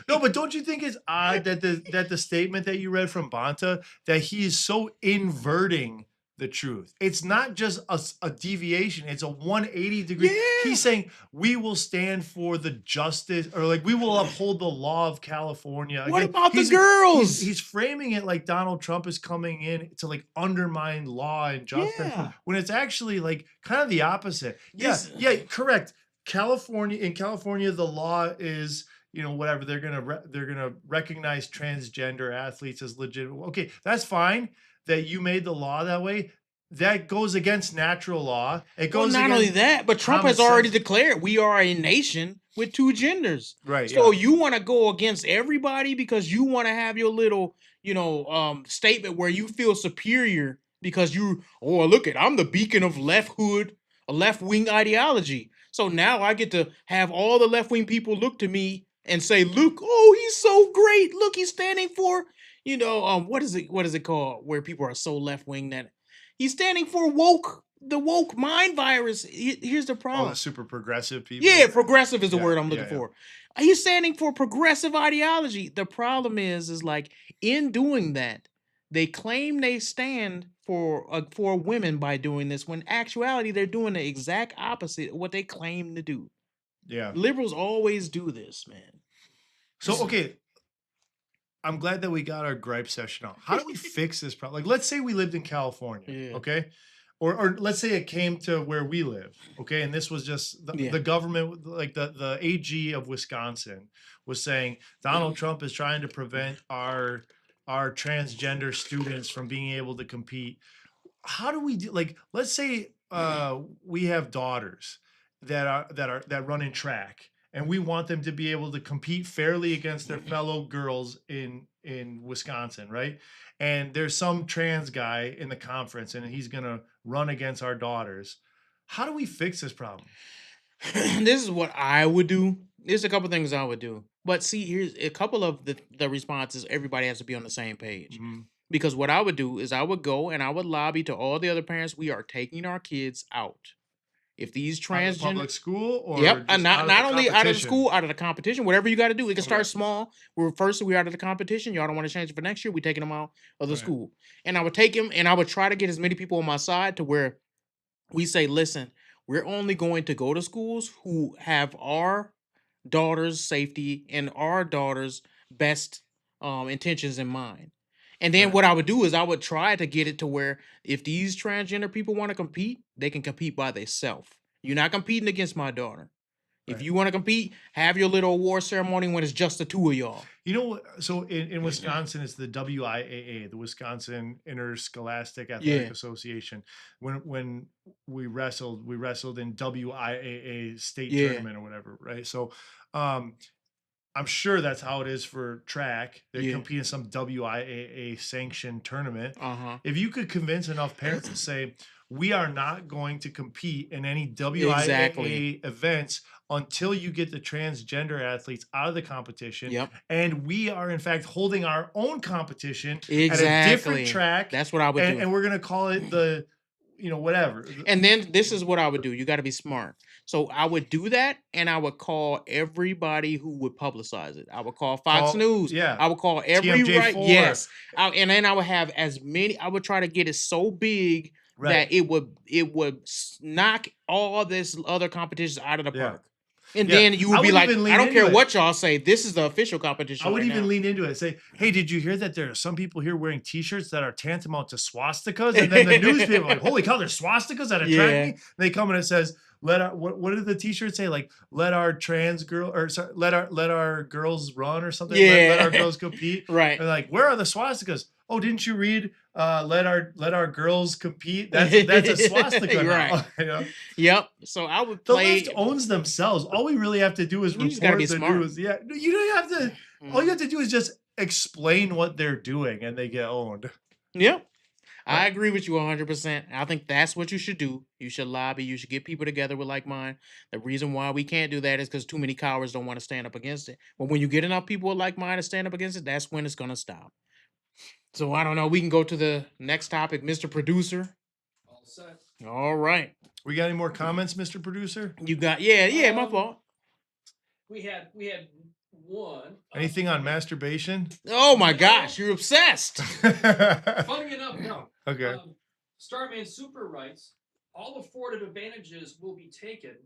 No, but don't you think it's odd that the statement that you read from Bonta, that he is so inverting the truth? It's not just a deviation, it's a 180 degree. Yeah. He's saying we will stand for the justice, or like we will uphold the law of California. What Again, about the girls? He's framing it like Donald Trump is coming in to like undermine law and justice, Yeah. when it's actually like kind of the opposite. Yes. Yeah, correct. In California, the law is, whatever, they're gonna recognize transgender athletes as legitimate. Okay, that's fine that you made the law that way. That goes against natural law. It goes not against only that, but Trump common has already sense. declared we are a nation with two genders. Right. So Yeah. you want to go against everybody because you want to have your little, statement where you feel superior because I'm the beacon of a left-wing ideology. So now I get to have all the left-wing people look to me and say, look, oh, he's so great. Look, he's standing for, what is it called? Where people are so left-wing that he's standing for the woke mind virus. Here's the All problem. the super progressive people. Yeah, progressive is the Yeah, word I'm looking yeah. for. He's standing for progressive ideology. The problem is like in doing that, they claim they stand for women by doing this, when actuality they're doing the exact opposite of what they claim to do. Yeah. Liberals always do this, man. So, okay, I'm glad that we got our gripe session out. How do we fix this problem? Like, let's say we lived in California, Yeah. okay? Or let's say it came to where we live, okay? And this was just the government, like the AG of Wisconsin was saying Donald Trump is trying to prevent our transgender students from being able to compete. How do we do? Like, let's say we have daughters that run in track, and we want them to be able to compete fairly against their fellow girls in Wisconsin, right? And there's some trans guy in the conference, and he's gonna run against our daughters. How do we fix this problem? This is what I would do. There's a couple things I would do. But see, here's a couple of the responses. Everybody has to be on the same page. Mhm. Because what I would do is I would go and I would lobby to all the other parents. We are taking our kids out. If these Out of transgender, public school, or yep, and just out of not the only out of the competition? school, out of the competition, whatever you got to do. It can start Okay. small. We're out of the competition. Y'all don't want to change it for next year. We taking them out of the Right. school, and I would take him and I would try to get as many people on my side to where we say, listen, we're only going to go to schools who have our daughter's safety and our daughter's best intentions in mind. And then Right. what I would do is I would try to get it to where if these transgender people want to compete, they can compete by themselves. You're not competing against my daughter. If Right. you want to compete, have your little award ceremony when it's just the two of y'all. You know what? So in Wisconsin, it's the WIAA, the Wisconsin Interscholastic Athletic Yeah. Association. When we wrestled in WIAA state Yeah. tournament or whatever, right? So I'm sure that's how it is for track. They Yeah. compete in some WIAA sanctioned tournament. Uh-huh. If you could convince enough parents to say, we are not going to compete in any WIAA Exactly. events until you get the transgender athletes out of the competition. Yep. And we are, in fact, holding our own competition at a Exactly. different track. That's what I would do. And we're going to call it the, whatever. And then this is what I would do. You got to be smart. So I would do that, and I would call everybody who would publicize it. I would call Fox News. Yeah. I would call every right. TMJ4. Yes. And then I would have as many. I would try to get it so big Right. that it would knock all this other competitions out of the Yeah. park. And Yeah. then you would I be would like, even I lean don't care into it. what y'all say. This is the official competition. I would right even now. lean into it. Say, hey, did you hear that there are some people here wearing T-shirts that are tantamount to swastikas? And then the newspaper, like, holy cow, there's swastikas at a track Yeah. meet? They come and it says, what did the T-shirts say? Like, let our let our girls run or something. Let our Yeah. girls compete. Right. And like, where are the swastikas? Oh, didn't you read? Let our girls compete. That's a swastika now. Right. You know? Yep. So I would The play. left owns themselves. All we really have to do is You just gotta report be the smart. news. Yeah, you don't have to. All you Mhm. have to do is just explain what they're doing, and they get owned. Yep. I agree with you 100%. I think that's what you should do. You should lobby. You should get people together with like mind. The reason why we can't do that is because too many cowards don't want to stand up against it. But when you get enough people with like mind to stand up against it, that's when it's gonna stop. So I don't know. We can go to the next topic, Mr. Producer. All set. All right. We got any more comments, Mr. Producer? You got yeah, my fault. We had one. Anything on masturbation? Oh my No. gosh, you're obsessed. Funny enough, no. Okay. Starman Super writes, all afforded advantages will be taken.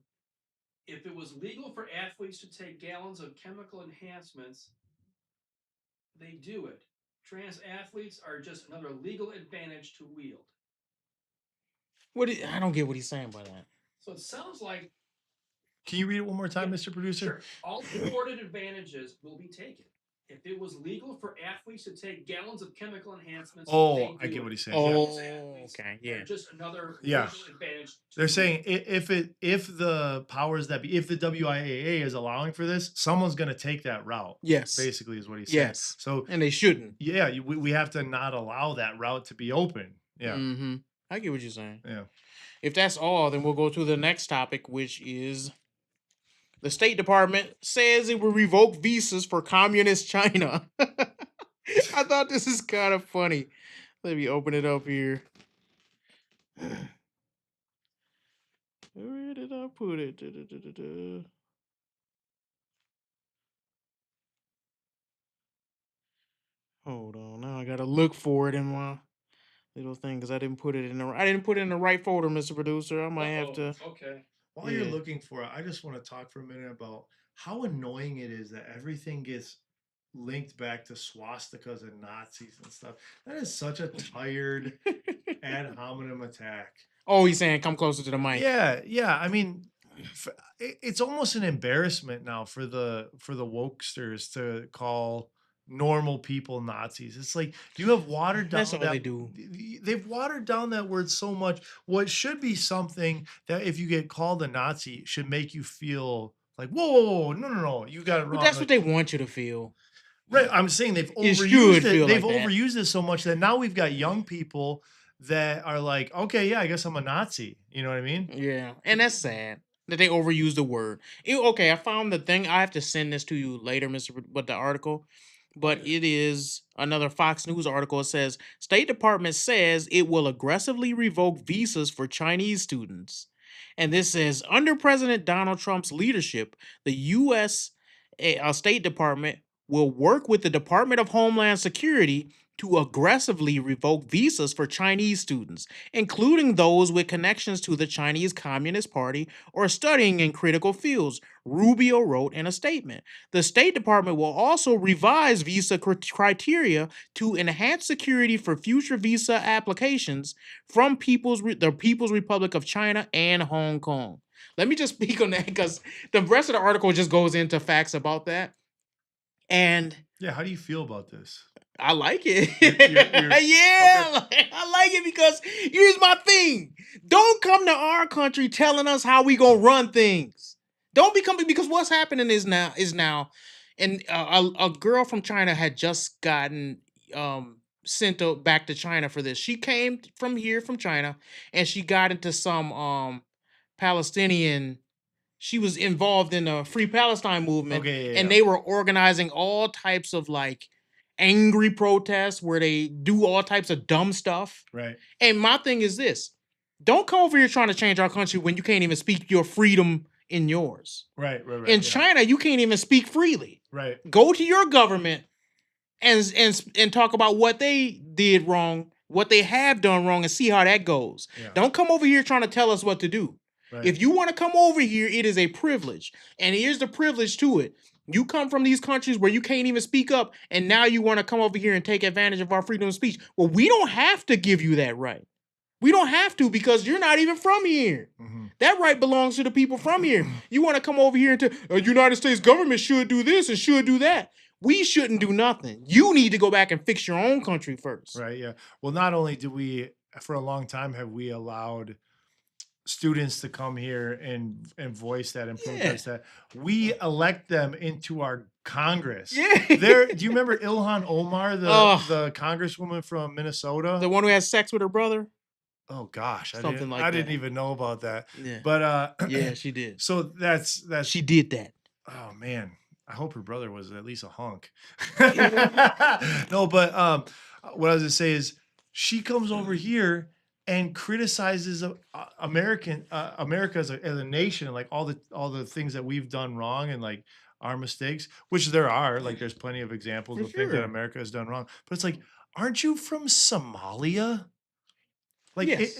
If it was legal for athletes to take gallons of chemical enhancements, they do it. Trans athletes are just another legal advantage to wield. I don't get what he's saying by that. So it sounds like, Can you read it one more time, Yeah, Mr. Producer? sure, all afforded advantages will be taken. If it was legal for athletes to take gallons of chemical enhancements, Oh, they I do get it. what he's saying. Oh, Trans athletes okay, are yeah. just another Yeah. legal advantage. To They're wield. saying if the WIAA is allowing for this, someone's going to take that route. Yes. Basically, is what he's saying. Yes. So And they shouldn't. yeah, we have to not allow that route to be open. Yeah. Mm-hmm. I get what you're saying. Yeah. If that's all, then we'll go to the next topic, which is the State Department says it will revoke visas for communist China. I thought this is kind of funny. Let me open it up here. Where did I put it? Hold on. Now I gotta look for it in my little thing because I didn't put it in the right folder, Mr. Producer. I might have to. Okay. While you're Yeah. looking for it, I just want to talk for a minute about how annoying it is that everything gets linked back to swastikas and Nazis and stuff. That is such a tired ad hominem attack. Oh, he's saying come closer to the mic. Yeah. I mean, it's almost an embarrassment now for the wokesters to call normal people Nazis. It's like you have watered down That's all they do. They've watered down that word so much. What should be something that if you get called a Nazi should make you feel Like, whoa, no, you got it But wrong. that's Like, what they want you to feel. right. I'm saying they've It overused should it. feel They've like that. overused it so much that now we've got young people that are like, okay, yeah, I guess I'm a Nazi. You know what I mean? Yeah, and that's sad that they overuse the word. Okay, I found the thing. I have to send this to you later, But the article, but it is another Fox News article. It says State Department says it will aggressively revoke visas for Chinese students, and this says under President Donald Trump's leadership, the U.S. State Department will work with the Department of Homeland Security to aggressively revoke visas for Chinese students, including those with connections to the Chinese Communist Party or studying in critical fields, Rubio wrote in a statement. The State Department will also revise visa criteria to enhance security for future visa applications from the People's Republic of China and Hong Kong. Let me just speak on that because the rest of the article just goes into facts about that. And yeah, how do you feel about this? I like it. Yeah, okay. I like it because here's my thing. Don't come to our country telling us how we gonna run things. Don't be coming because what's happening is now, and a girl from China had just gotten sent back to China for this. She came from China, and she got into some Palestinian. She was involved in the Free Palestine movement, and they were organizing all types of like angry protests where they do all types of dumb stuff. Right. And my thing is this: don't come over here trying to change our country when you can't even speak your freedom in yours. Right. In China, you can't even speak freely. Right. Go to your government and talk about what they did wrong, what they have done wrong, and see how that goes. Yeah. Don't come over here trying to tell us what to do. Right. If you want to come over here, it is a privilege. And here's the privilege to it. You come from these countries where you can't even speak up, and now you want to come over here and take advantage of our freedom of speech. Well, we don't have to give you that right. We don't have to because you're not even from here. Mm-hmm. That right belongs to the people from here. You want to come over here and the United States government should do this and should do that. We shouldn't do nothing. You need to go back and fix your own country first. Right, yeah. Well, not only do we, for a long time, have we allowed students to come here and voice that and protest that, we elect them into our Congress. Yeah. Do you remember Ilhan Omar, the congresswoman from Minnesota? The one who has sex with her brother? Oh gosh, I didn't even know about that. Yeah. But yeah, she did. So that's she did that. Oh man. I hope her brother was at least a hunk. No, but what I was gonna say is she comes over here and criticizes America as a nation, and like all the things that we've done wrong and like our mistakes, which there are. Like there's plenty of examples of things that America has done wrong. But it's like, aren't you from Somalia? Like, yes.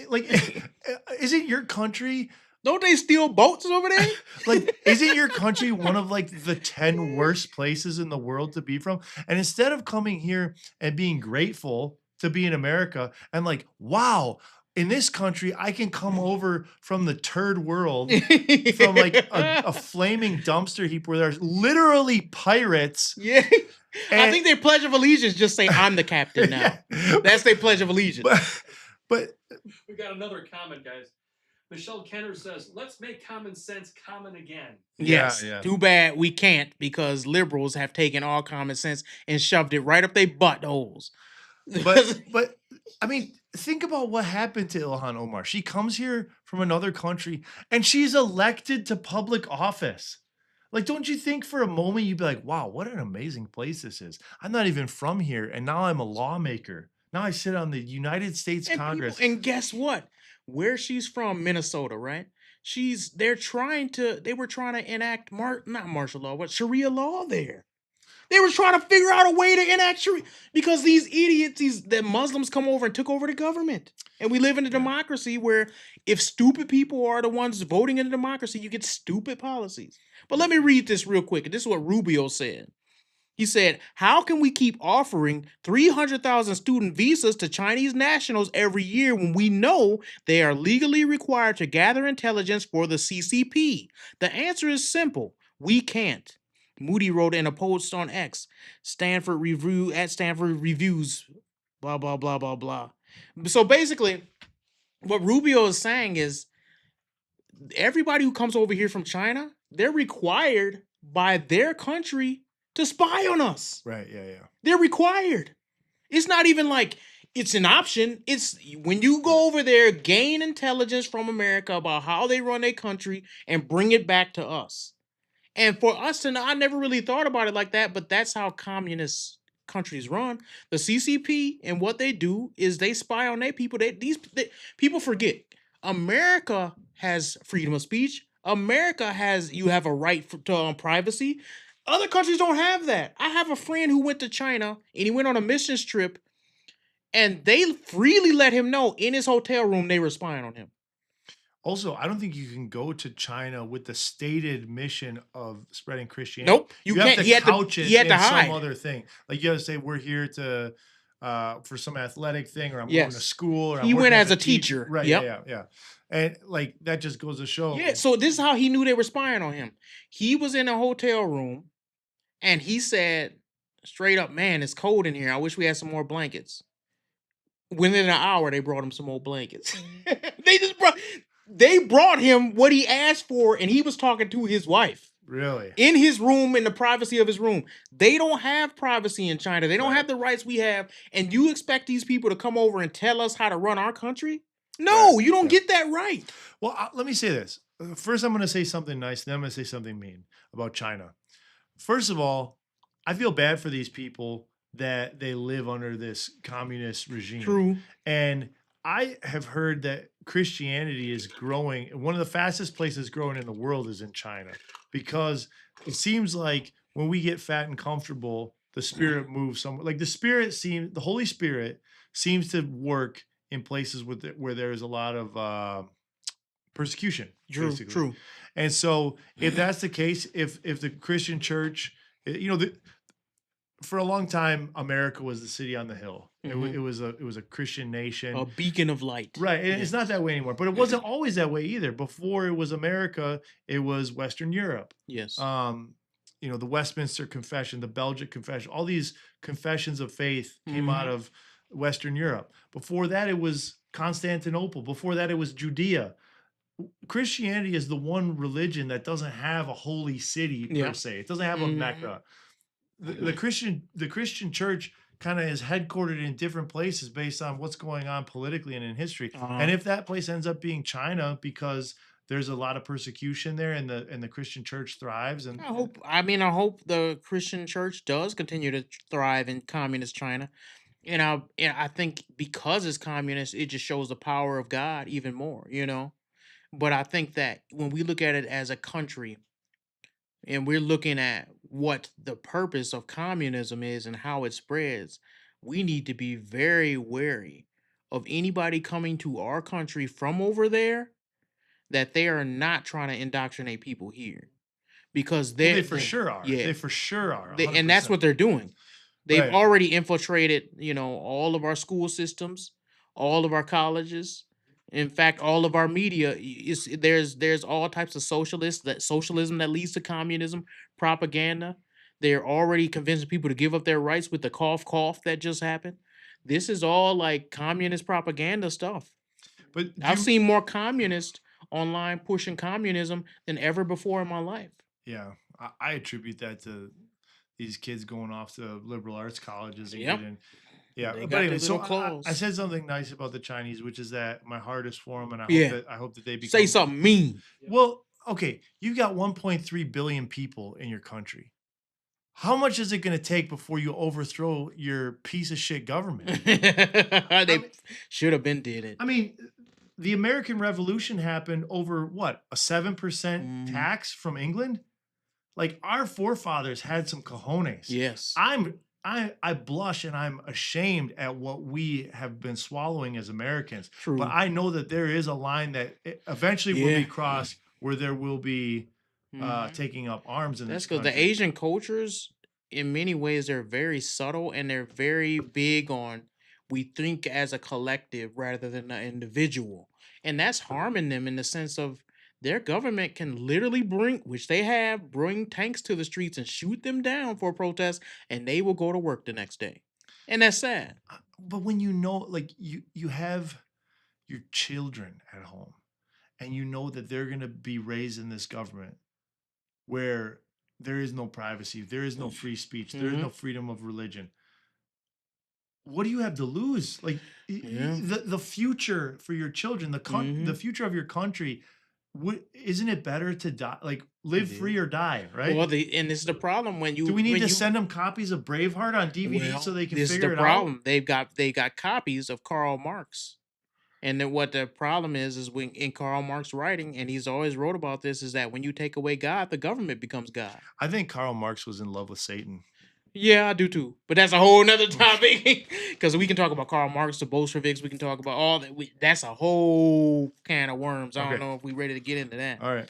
Isn't your country? Don't they steal boats over there? Like, isn't your country one of like the 10 worst places in the world to be from? And instead of coming here and being grateful to be in America and like, wow, in this country, I can come over from the turd world, from like a flaming dumpster heap where there's literally pirates. Yeah. I think their Pledge of Allegiance just say, I'm the captain now. Yeah. That's their Pledge of Allegiance. But we got another comment, guys. Michelle Kenner says, let's make common sense common again. Yes. Yeah. Too bad we can't because liberals have taken all common sense and shoved it right up their buttholes. But I mean, think about what happened to Ilhan Omar. She comes here from another country and she's elected to public office. Like, don't you think for a moment you'd be like, wow, what an amazing place this is. I'm not even from here. And now I'm a lawmaker. Now I sit on the United States Congress. And guess what? Where she's from, Minnesota, right? They were trying to enact not martial law, but Sharia law there. They were trying to figure out a way to enact Sharia because these idiots, the Muslims come over and took over the government. And we live in a democracy where if stupid people are the ones voting in a democracy, you get stupid policies. But let me read this real quick. This is what Rubio said. He said, how can we keep offering 300,000 student visas to Chinese nationals every year when we know they are legally required to gather intelligence for the CCP? The answer is simple. We can't. Moody wrote in a post on X, Stanford Reviews, blah, blah, blah, blah, blah. So basically, what Rubio is saying is everybody who comes over here from China, they're required by their country to spy on us. Right. Yeah. They're required. It's not even like it's an option. It's when you go over there, gain intelligence from America about how they run their country and bring it back to us. And for us to know, I never really thought about it like that, but that's how communist countries run. The CCP and what they do is they spy on their people. People forget America has freedom of speech. America has you have a right to privacy. Other countries don't have that. I have a friend who went to China and he went on a missions trip, and they freely let him know in his hotel room they were spying on him. Also, I don't think you can go to China with the stated mission of spreading Christianity. Nope, you can't. Have to couch it in some other thing. Like you have to say, we're here to for some athletic thing, or I'm going to school. Or he went as a teacher. Right. Yep. Yeah. And like that just goes to show. Yeah. So this is how he knew they were spying on him. He was in a hotel room, and he said straight up, "Man, it's cold in here. I wish we had some more blankets." Within an hour, they brought him some more blankets. They brought him what he asked for, and he was talking to his wife. Really? In his room, in the privacy of his room. They don't have privacy in China. They don't have the rights we have. And you expect these people to come over and tell us how to run our country? No, you don't get that right. Well, let me say this. First, I'm going to say something nice, then I'm going to say something mean about China. First of all, I feel bad for these people that they live under this communist regime. True. And I have heard that Christianity is growing. One of the fastest places growing in the world is in China, because it seems like when we get fat and comfortable, the spirit moves somewhere. Like the Holy Spirit seems to work in places where there is a lot of persecution. True. And so if that's the case, if the Christian church, for a long time, America was the city on the hill. Mhm. It was a Christian nation, A beacon of light. right? And it's not that way anymore. But it wasn't always that way either. Before it was America, it was Western Europe. Yes. The Westminster Confession, the Belgic Confession, all these confessions of faith came out of Western Europe. Before that, it was Constantinople. Before that, it was Judea. Christianity is the one religion that doesn't have a holy city per se. It doesn't have a Mecca. The Christian church kind of is headquartered in different places based on what's going on politically and in history. And if that place ends up being China because there's a lot of persecution there and the Christian church thrives, and I hope the Christian church does continue to thrive in communist China. And I think because it's communist, it just shows the power of God even more, But I think that when we look at it as a country, and we're looking at what the purpose of communism is and how it spreads, we need to be very wary of anybody coming to our country from over there, that they are not trying to indoctrinate people here. Because they for sure are. Yeah. They for sure are. And that's what they're doing. They've Right. already infiltrated, all of our school systems, all of our colleges. In fact, all of our media there's all types of socialism that leads to communism, propaganda. They're already convincing people to give up their rights with the cough that just happened. This is all like communist propaganda stuff. But I've seen more communists online pushing communism than ever before in my life. Yeah, I attribute that to these kids going off to liberal arts colleges and Yep. getting. Yeah, They but got anyway, their so little claws. I said something nice about the Chinese, which is that my heart is for them, and I hope that they become. Say something mean. Well, okay, you got 1.3 billion people in your country. How much is it going to take before you overthrow your piece of shit government? They should have been did it. I mean, the American Revolution happened over what, a 7% Mhm. tax from England? Like, our forefathers had some cojones. Yes. I blush and I'm ashamed at what we have been swallowing as Americans. True. But I know that there is a line that eventually will be crossed where there will be taking up arms in That's this because country. the Asian cultures, in many ways, they're very subtle and they're very big on we think as a collective rather than an individual. And that's harming them in the sense of their government can literally bring tanks to the streets and shoot them down for a protest, and they will go to work the next day. And that's sad. But when like you have your children at home and you know that they're going to be raised in this government, where there is no privacy, there is no free speech, there is no freedom of religion. What do you have to lose? Like the future for your children, the future of your country. Isn't it better to die, like live free or die, right? Well, and this is the problem when you do we need to send them copies of Braveheart on DVD so they can this is figure the it problem. out? They got copies of Karl Marx. And then what the problem is when in Karl Marx writing, and he's always wrote about this, is that when you take away God, the government becomes God. I think Karl Marx was in love with Satan. Yeah, I do too. But that's a whole nother topic. Because we can talk about Karl Marx, the Bolsheviks. We can talk about all that. That's a whole can of worms. I don't know if we're ready to get into that. All right.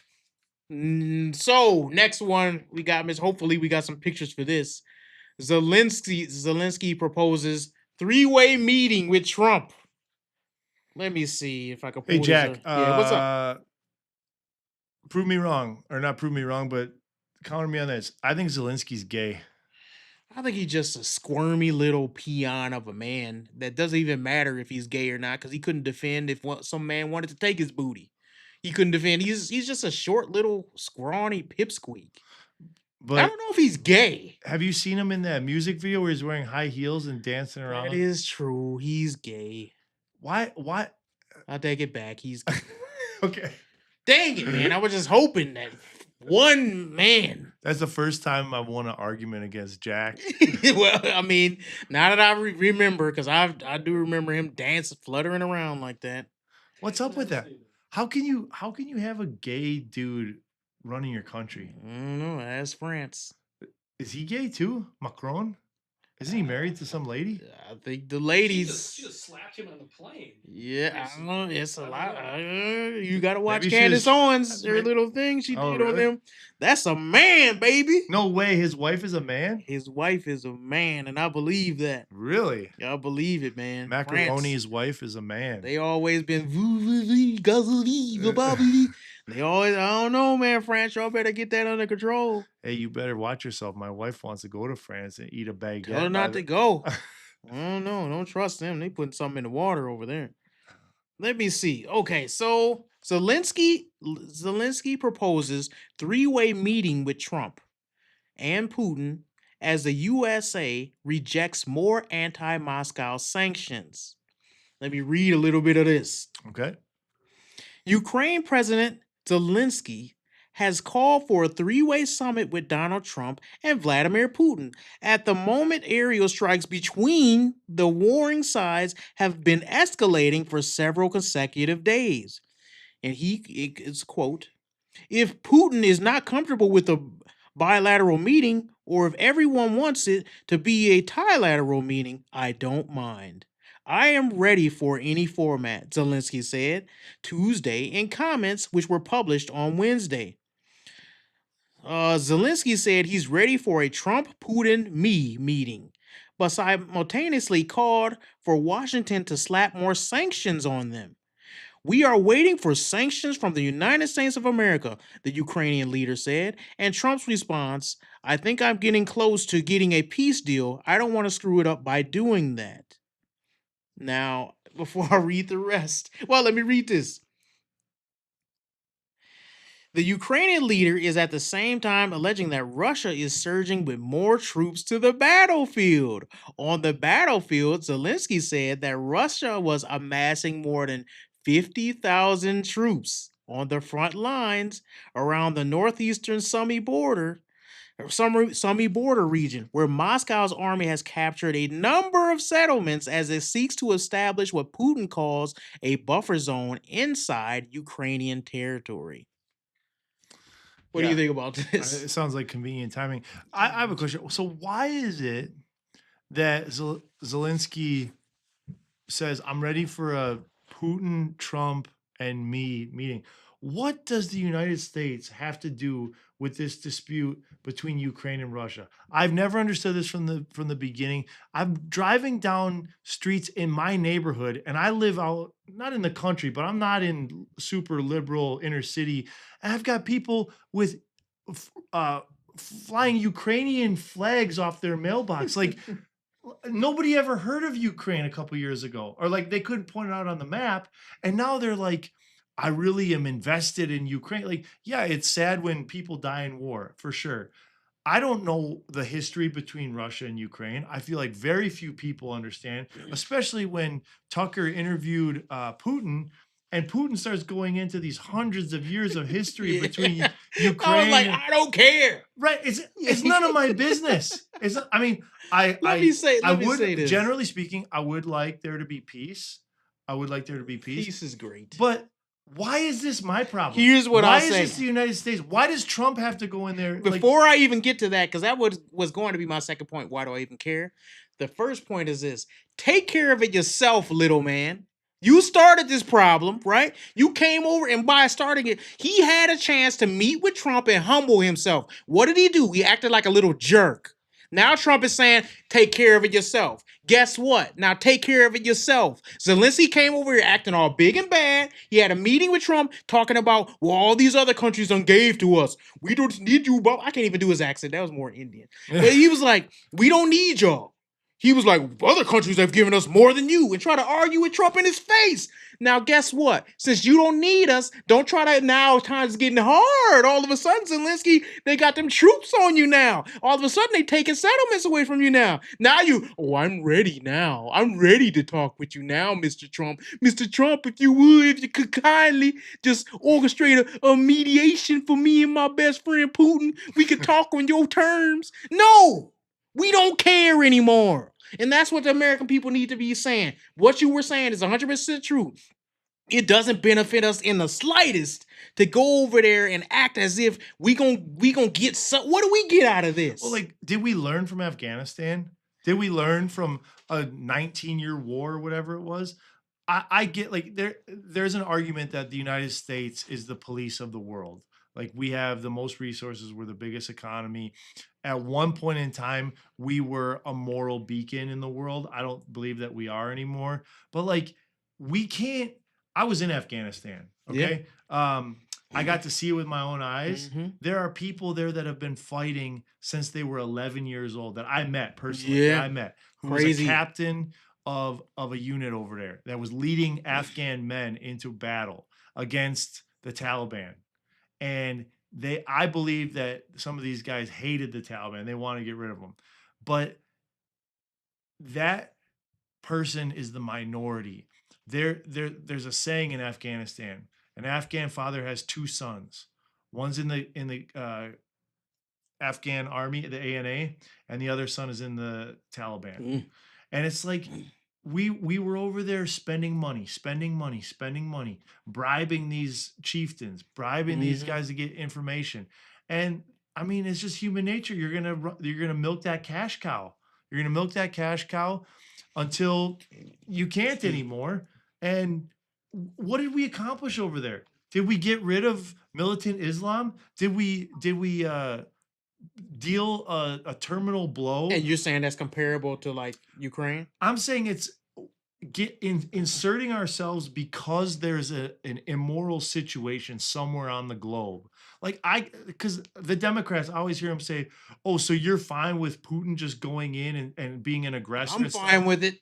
So next one we got, Miss. Hopefully we got some pictures for this. Zelensky proposes 3-way meeting with Trump. Let me see if I can pull Hey, Jack. what's up? Prove me wrong, or not prove me wrong, but counter me on this. I think Zelensky's gay. I think he's just a squirmy little peon of a man that doesn't even matter if he's gay or not, because he couldn't defend if some man wanted to take his booty. He couldn't defend. He's just a short little scrawny pipsqueak. But I don't know if he's gay. Have you seen him in that music video where he's wearing high heels and dancing around? That is true. He's gay. Why? I take it back. He's gay. Okay. Dang it, man. I was just hoping that one man. That's the first time I've won an argument against Jack. Well, I mean, now that I remember, because I do remember him dancing, fluttering around like that. What's up with that? How can you have a gay dude running your country? I don't know. Ask France. Is he gay too? Macron? Isn't he married to some lady? I think the ladies. She just slapped him on the plane. Yeah, I don't know. It's a lot. You got to watch Maybe Candace Owens, her little thing she did on them. That's a man, baby. No way. His wife is a man? His wife is a man, and I believe that. Really? I believe it, man. Macaroni's wife is a man. They always been they always, I don't know, man. France, y'all better get that under control. Hey, you better watch yourself. My wife wants to go to France and eat a baguette. Tell her not to go. I don't know. Don't trust them. They putting something in the water over there. Let me see. Okay, so Zelensky proposes 3-way meeting with Trump and Putin as the USA rejects more anti-Moscow sanctions. Let me read a little bit of this. Okay. Ukraine President Zelensky has called for a 3-way summit with Donald Trump and Vladimir Putin. At the moment, aerial strikes between the warring sides have been escalating for several consecutive days. And it's quote, if Putin is not comfortable with a bilateral meeting, or if everyone wants it to be a trilateral meeting, I don't mind. I am ready for any format, Zelensky said Tuesday in comments which were published on Wednesday. Zelensky said he's ready for a Trump-Putin-me meeting, but simultaneously called for Washington to slap more sanctions on them. We are waiting for sanctions from the United States of America, the Ukrainian leader said, and Trump's response, I think I'm getting close to getting a peace deal. I don't want to screw it up by doing that. Now, before I read the rest, well, let me read this. The Ukrainian leader is at the same time alleging that Russia is surging with more troops to the battlefield. On the battlefield, Zelensky said that Russia was amassing more than 50,000 troops on the front lines around the northeastern Sumy border region, where Moscow's army has captured a number of settlements as it seeks to establish what Putin calls a buffer zone inside Ukrainian territory. What do you think about this? It sounds like convenient timing. I have a question. So why is it that Zelensky says, I'm ready for a Putin, Trump, and me meeting? What does the United States have to do with this dispute between Ukraine and Russia? I've never understood this from the beginning. I'm driving down streets in my neighborhood, and I live out, not in the country, but I'm not in super liberal inner city. And I've got people with flying Ukrainian flags off their mailbox. Like, nobody ever heard of Ukraine a couple years ago, or like they couldn't point it out on the map. And now they're like, I really am invested in Ukraine. Like, yeah, it's sad when people die in war, for sure. I don't know the history between Russia and Ukraine. I feel like very few people understand, especially when Tucker interviewed Putin, and Putin starts going into these hundreds of years of history between Yeah. I was Ukraine like, and I don't care. right. It's none of my business. I mean, Let me say would, this. generally speaking, I would like there to be peace. I would like there to be peace. Peace is great. But why is this my problem? Here's what Why I'll is say. this the United States? Why does Trump have to go in there? Like, Before I even get to that, because that was going to be my second point. Why do I even care? The first point is this: take care of it yourself, little man. You started this problem, right? You came over, and by starting it, he had a chance to meet with Trump and humble himself. What did he do? He acted like a little jerk. Now Trump is saying, take care of it yourself. Guess what? Now take care of it yourself. Zelensky came over here acting all big and bad. He had a meeting with Trump talking about, well, all these other countries done gave to us. We don't need you, but I can't even do his accent. That was more Indian. But he was like, we don't need y'all. He was like, other countries have given us more than you, and try to argue with Trump in his face. Now, guess what? Since you don't need us, don't try to, now times getting hard. All of a sudden, Zelensky, they got them troops on you now. All of a sudden, they taking settlements away from you now. Now I'm ready now. I'm ready to talk with you now, Mr. Trump. Mr. Trump, if you could kindly just orchestrate a mediation for me and my best friend Putin, we could talk on your terms. No! We don't care anymore. And that's what the American people need to be saying. What you were saying is 100% true. It doesn't benefit us in the slightest to go over there and act as if we gonna get some. What do we get out of this? well, like, did we learn from Afghanistan? Did we learn from a 19-year war or whatever it was? I get like there's an argument that the United States is the police of the world. Like, we have the most resources, we're the biggest economy. At one point in time, we were a moral beacon in the world. I don't believe that we are anymore. But like, we can't. I was in Afghanistan. Yeah. Okay. I got to see it with my own eyes. Mhm. There are people there that have been fighting since they were 11 years old that I met personally. Yeah. That I met who was Crazy. a captain of a unit over there that was leading Afghan men into battle against the Taliban. And I believe that some of these guys hated the Taliban. They want to get rid of them. But that person is the minority. There's a saying in Afghanistan. An Afghan father has two sons. One's in the Afghan army, the ANA, and the other son is in the Taliban. Mm. And it's like we were over there spending money, bribing these chieftains, bribing these Mhm. guys to get information. And I mean, it's just human nature. You're gonna milk that cash cow. You're gonna milk that cash cow until you can't anymore. And what did we accomplish over there? Did we get rid of militant Islam? Did we deal a terminal blow? And you're saying that's comparable to like Ukraine? I'm saying it's inserting ourselves because there's an immoral situation somewhere on the globe. Like, because the Democrats, I always hear them say, "Oh, so you're fine with Putin just going in and being an aggressor?" I'm and stuff?" fine with it.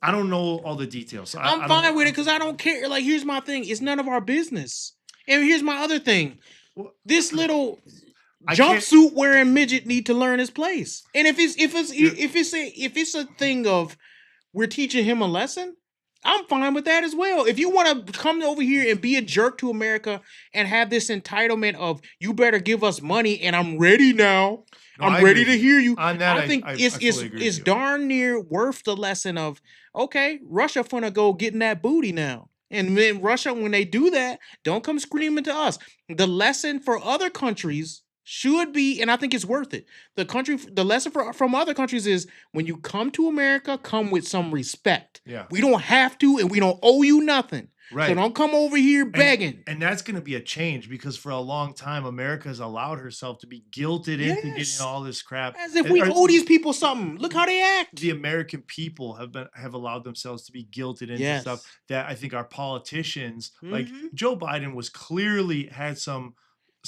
I don't know all the details. So I'm fine with it because I don't care. Like, here's my thing: it's none of our business. And here's my other thing: Well, this little I can't- jumpsuit wearing midget need to learn his place. And if it's a thing of we're teaching him a lesson, I'm fine with that as well. If you want to come over here and be a jerk to America and have this entitlement of you better give us money and I'm ready now. No, I I'm ready agree to with hear you. on that. I think I it's fully agree it's with you. darn near worth the lesson of okay, Russia finna go getting that booty now. And then Russia, when they do that, don't come screaming to us. The lesson for other countries should be, and I think it's worth it. The lesson from other countries is when you come to America, come with some respect. Yeah. We don't have to, and we don't owe you nothing. Right. So don't come over here begging. And that's going to be a change because for a long time, America has allowed herself to be guilted into Yes. getting all this crap. As if we owe these people something. Look how they act. The American people have allowed themselves to be guilted into Yes. stuff that I think our politicians, like Mhm. Joe Biden, was clearly had some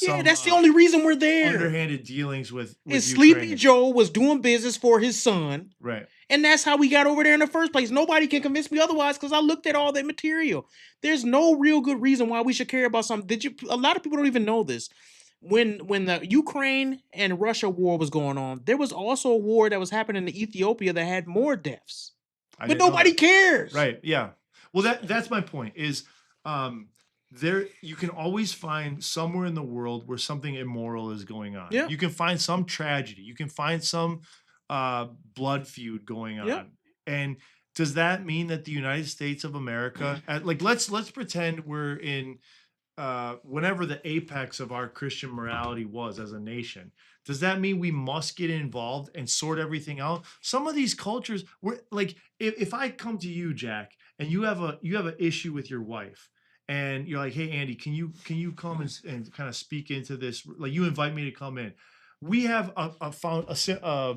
Yeah, that's the only reason we're there. underhanded dealings with And Sleepy Ukraine. Joe was doing business for his son. Right. And that's how we got over there in the first place. Nobody can convince me otherwise because I looked at all that material. There's no real good reason why we should care about something. A lot of people don't even know this. When the Ukraine and Russia war was going on, there was also a war that was happening in Ethiopia that had more deaths. But nobody cares. Right. Yeah. Well, that's my point is there you can always find somewhere in the world where something immoral is going on. Yeah. You can find some tragedy. You can find some blood feud going on. Yeah. And does that mean that the United States of America, let's pretend we're in whenever the apex of our Christian morality was as a nation? Does that mean we must get involved and sort everything out? Some of these cultures, were like, if I come to you, Jack, and you have an issue with your wife, and you're like, hey, Andy, can you come and kind of speak into this? Like, you invite me to come in. We have a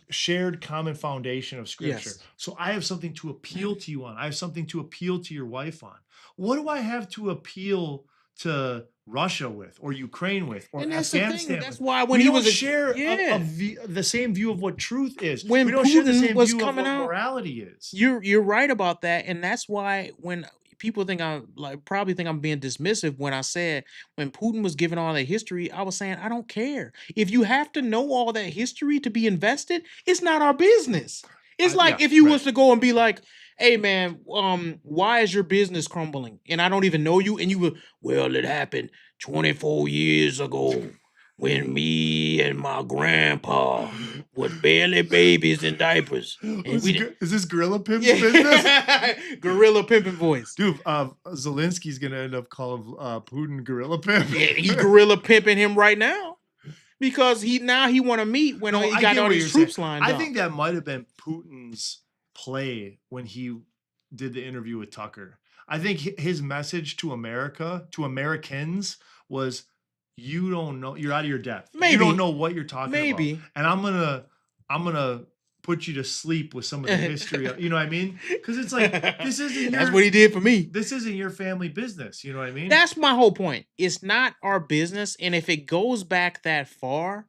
shared common foundation of scripture. Yes. So I have something to appeal to you on. I have something to appeal to your wife on. What do I have to appeal to Russia with, or Ukraine with, or And that's Afghanistan the thing. with? That's why when We he don't was share yeah. the same view of what truth is. When we don't share the Putin same was view of coming what out, morality is. You're right about that, and that's why when people think probably think I'm being dismissive when I said when Putin was giving all that history, I was saying I don't care. If you have to know all that history to be invested, it's not our business. It's like if you was to go and be like, hey man, why is your business crumbling? And I don't even know you, and you were, well, it happened 24 years ago when me and my grandpa was barely babies in diapers. And is this Gorilla Pimp's business? Gorilla Pimping voice. Dude, Zelensky's going to end up calling Putin Gorilla Pimp. Yeah, he's Gorilla Pimping him right now. Because he want to meet when he got all these troops lined up. I think that might have been Putin's play when he did the interview with Tucker. I think his message to America, to Americans, was, you don't know, you're out of your depth. Maybe. You don't know what you're talking Maybe. about. And I'm gonna put you to sleep with some of the history. You know what I mean? Because it's like, this isn't That's what he did for me. This isn't your family business. You know what I mean? That's my whole point. It's not our business. And if it goes back that far,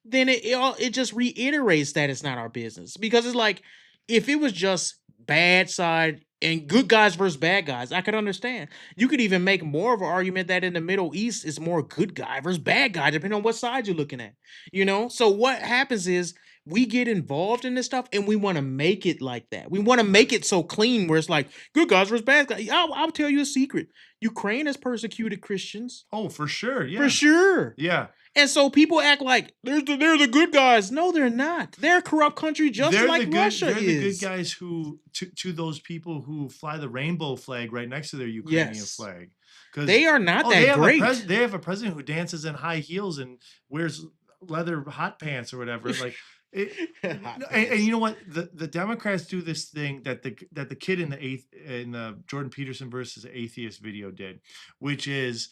then it just reiterates that it's not our business. Because it's like, if it was just bad side and good guys versus bad guys, I could understand. You could even make more of an argument that in the Middle East it's more good guy versus bad guy, depending on what side you're looking at. You know? So what happens is we get involved in this stuff and we want to make it like that. We want to make it so clean where it's like good guys versus bad guys. I'll tell you a secret. Ukraine has persecuted Christians. Oh, for sure. Yeah. For sure. Yeah. And so people act like they're the good guys. No, they're not. They're a corrupt country just like Russia is. They're the good guys who, to those people who fly the rainbow flag right next to their Ukrainian flag. They are not that great. They have a president who dances in high heels and wears leather hot pants or whatever. Like, and you know what? The Democrats do this thing that the kid in the Jordan Peterson versus Atheist video did, which is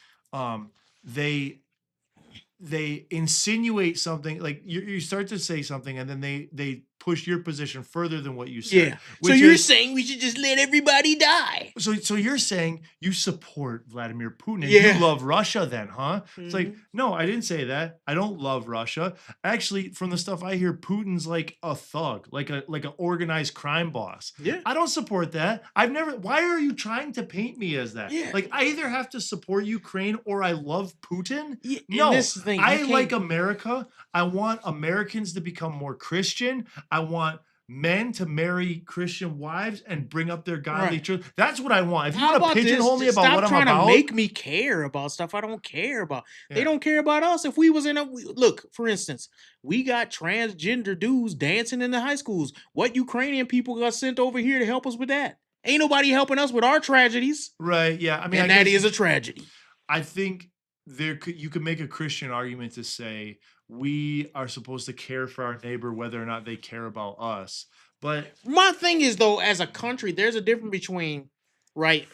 they insinuate something, like you start to say something and then they push your position further than what you said. Yeah. So you're saying we should just let everybody die. So you're saying you support Vladimir Putin and you love Russia then, huh? Mm-hmm. It's like, no, I didn't say that. I don't love Russia. Actually, from the stuff I hear, Putin's like a thug, like an organized crime boss. Yeah. I don't support that. Why are you trying to paint me as that? Yeah. Like, I either have to support Ukraine or I love Putin. Yeah, no, I like America. I want Americans to become more Christian. I want men to marry Christian wives and bring up their godly children. That's what I want. If you want to pigeonhole me about what I'm about, stop trying to make me care about stuff I don't care about. Yeah. They don't care about us. If we was look, for instance, we got transgender dudes dancing in the high schools. What Ukrainian people got sent over here to help us with that? Ain't nobody helping us with our tragedies. Right? Yeah. I mean, and that is a tragedy. I think you could make a Christian argument to say we are supposed to care for our neighbor whether or not they care about us. But my thing is, though, as a country, there's a difference between, right?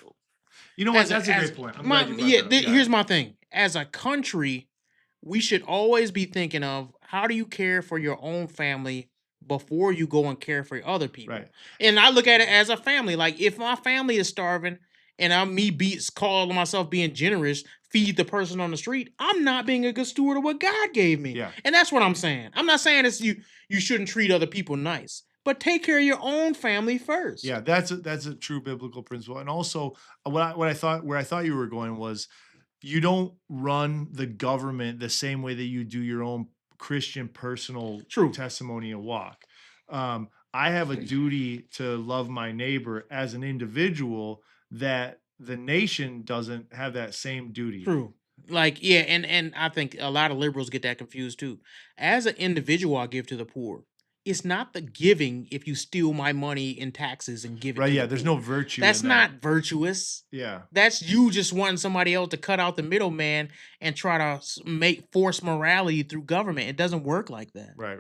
You know what? That's a great point. Here's my thing. As a country, we should always be thinking of how do you care for your own family before you go and care for other people. Right. And I look at it as a family. Like, if my family is starving and I'm calling myself being generous, feed the person on the street, I'm not being a good steward of what God gave me. Yeah. And that's what I'm saying. I'm not saying it's you shouldn't treat other people nice, but take care of your own family first. Yeah, that's a true biblical principle. And also, where I thought you were going was, you don't run the government the same way that you do your own Christian personal True. testimony and walk. I have a duty to love my neighbor as an individual that the nation doesn't have that same duty. True. Like, yeah, and I think a lot of liberals get that confused too. As an individual, I give to the poor. It's not the giving if you steal my money in taxes and give it Right? to Yeah, the there's poor. no virtue. That's in not that. virtuous. Yeah. That's you just wanting somebody else to cut out the middleman and try to force morality through government. It doesn't work like that. Right.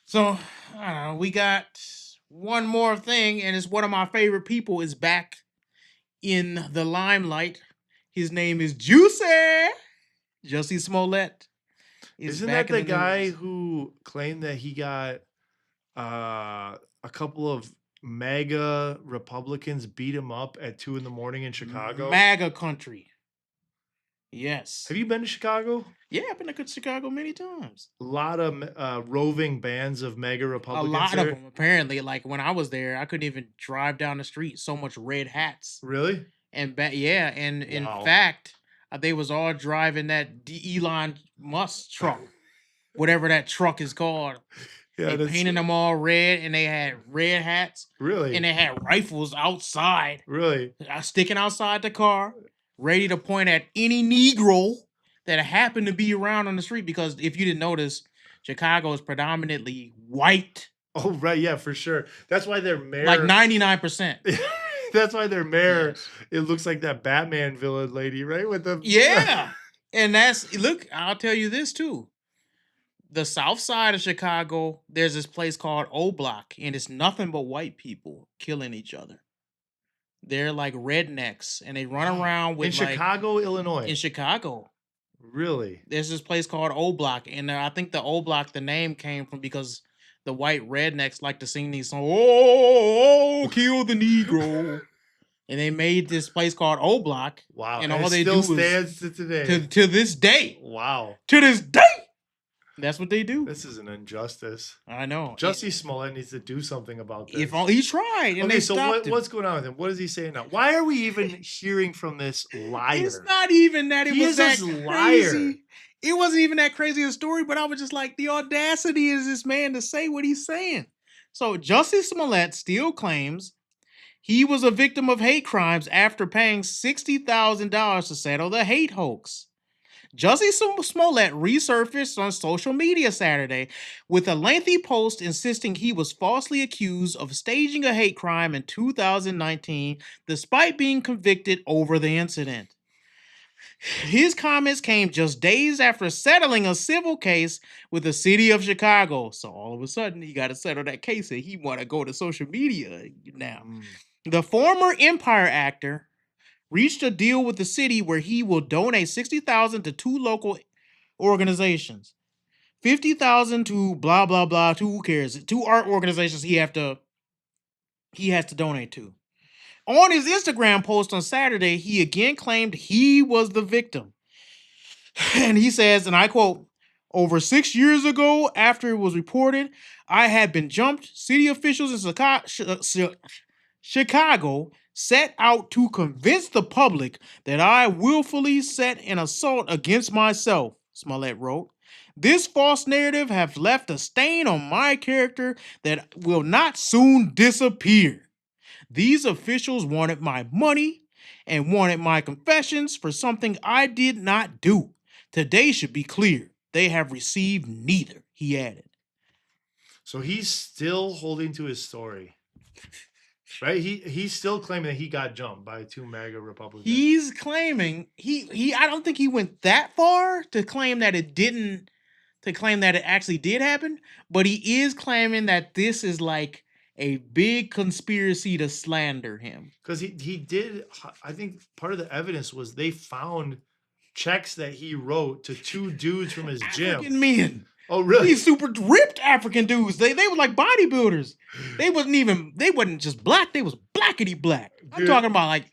So, I don't know. We got one more thing, and it's one of my favorite people is back in the limelight. His name is Juicy. Jussie Smollett. Isn't that the guy who claimed that he got a couple of MAGA Republicans beat him up at 2 a.m. in Chicago? MAGA country. Yes. Have you been to Chicago? Yeah, I've been to Chicago many times. A lot of roving bands of MAGA Republicans. A lot there. of them, apparently. Like when I was there, I couldn't even drive down the street. So much red hats. Really? And in Wow. fact, they was all driving that Elon Musk truck, whatever that truck is called. Yeah, they painted them all red, and they had red hats. Really? And they had rifles outside. Really? Sticking outside the car, ready to point at any Negro that happened to be around on the street. Because if you didn't notice, Chicago is predominantly white. Oh, right. Yeah, for sure. That's why their mayor... Like 99%. That's why their mayor, Yes. it looks like that Batman villain lady, right? With the... Yeah. And look, I'll tell you this too. The south side of Chicago, there's this place called O Block, and it's nothing but white people killing each other. They're like rednecks, and they run around with in Chicago, Illinois. In Chicago. Really? There's this place called O Block, and I think the O Block, the name came from because the white rednecks like to sing these songs. Oh, kill the Negro. And they made this place called O Block. Wow. And all all they they still do stands to today. To this day. Wow. To this day. That's what they do. This is an injustice. I know. Jussie Smollett needs to do something about this. If he tried, and okay, they so stopped him. what's going on with him? What is he saying now? Why are we even hearing from this liar? It's not even that it He was is that a crazy. liar. It wasn't even that crazy a story, but I was just like, the audacity is this man to say what he's saying. So Jussie Smollett still claims he was a victim of hate crimes after paying $60,000 to settle the hate hoax. Jussie Smollett resurfaced on social media Saturday with a lengthy post insisting he was falsely accused of staging a hate crime in 2019 despite being convicted over the incident. His comments came just days after settling a civil case with the city of Chicago. So all of a sudden, he got to settle that case and he want to go to social media now. The former Empire actor reached a deal with the city where he will donate $60,000 to 2 local organizations, $50,000 to blah blah blah. To who cares? 2 art organizations he has to donate to. On his Instagram post on Saturday, he again claimed he was the victim, and he says, and I quote, "Over 6 years ago, after it was reported, I had been jumped. City officials in Chicago set out to convince the public that I willfully set an assault against myself," Smollett wrote. "This false narrative has left a stain on my character that will not soon disappear. These officials wanted my money and wanted my confessions for something I did not do. Today should be clear. They have received neither," he added. So he's still holding to his story. Right? He's still claiming that he got jumped by 2 MAGA Republicans. He's claiming I don't think he went that far to claim that it actually did happen, but he is claiming that this is like a big conspiracy to slander him. Because he did, I think part of the evidence was they found checks that he wrote to 2 dudes from his gym. African men. Oh, really? These super ripped African dudes. They were like bodybuilders. They wasn't just black. They was blackety black. I'm Dude. talking about like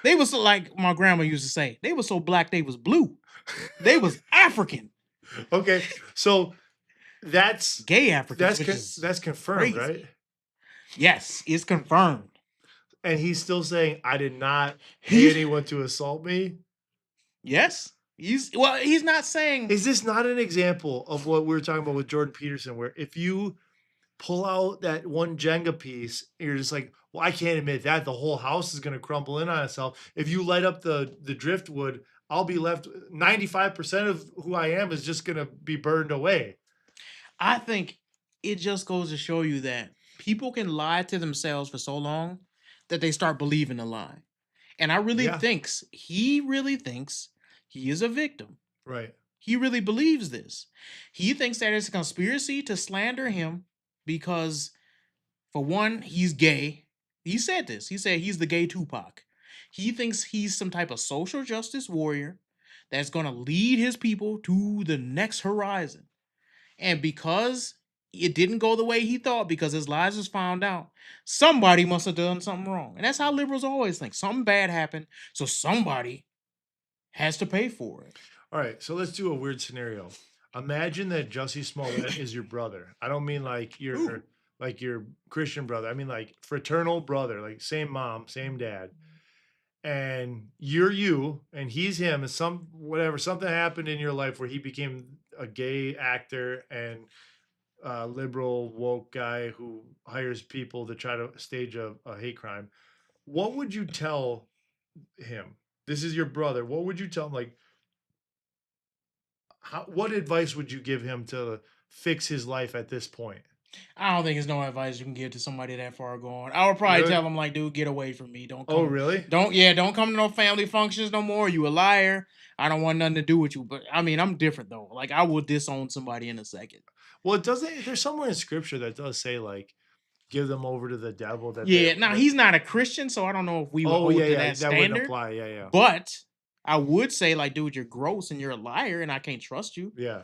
They was so, like my grandma used to say, they was so black they was blue. They was African. Okay, so that's Gay Africans, which that's is confirmed, crazy. right? Yes, it's confirmed. And he's still saying, I did not pay anyone to assault me. Yes. He's not saying. Is this not an example of what we were talking about with Jordan Peterson, where if you pull out that one Jenga piece, you're just like, well, I can't admit that. The whole house is going to crumble in on itself. If you light up the driftwood, I'll be left 95% of who I am is just going to be burned away. I think it just goes to show you that people can lie to themselves for so long that they start believing a lie. And he really thinks he is a victim. Right. He really believes this. He thinks that it's a conspiracy to slander him because, for one, he's gay. He said this. He said he's the gay Tupac. He thinks he's some type of social justice warrior that's going to lead his people to the next horizon. And because it didn't go the way he thought, because his lies was found out, somebody must have done something wrong. And that's how liberals always think. Something bad happened, so somebody has to pay for it. All right, so let's do a weird scenario. Imagine that Jussie Smollett is your brother. I don't mean like your Christian brother. I mean like fraternal brother, like same mom, same dad. And you're you, and he's him, and something happened in your life where he became a gay actor and liberal woke guy who hires people to try to stage a hate crime. What would you tell him? This is your brother. What would you tell him? Like, what advice would you give him to fix his life at this point? I don't think there's no advice you can give to somebody that far gone. I would probably tell him, like, dude, get away from me. Don't come. Oh, really? Don't come to no family functions no more. You a liar. I don't want nothing to do with you. But I mean, I'm different though. Like, I will disown somebody in a second. Well, it doesn't. There's somewhere in scripture that does say like, give them over to the devil. He's not a Christian, so I don't know if we would hold to that standard. Wouldn't apply. Yeah. But I would say, like, dude, you're gross and you're a liar, and I can't trust you. Yeah.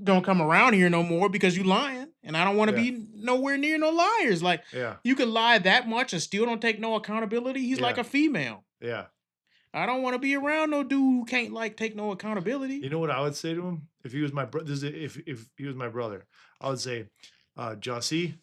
Don't come around here no more because you lying, and I don't want to be nowhere near no liars. Like, you can lie that much and still don't take no accountability. He's like a female. Yeah. I don't want to be around no dude who can't like take no accountability. You know what I would say to him if he was my brother? If he was my brother, I would say, Jussie,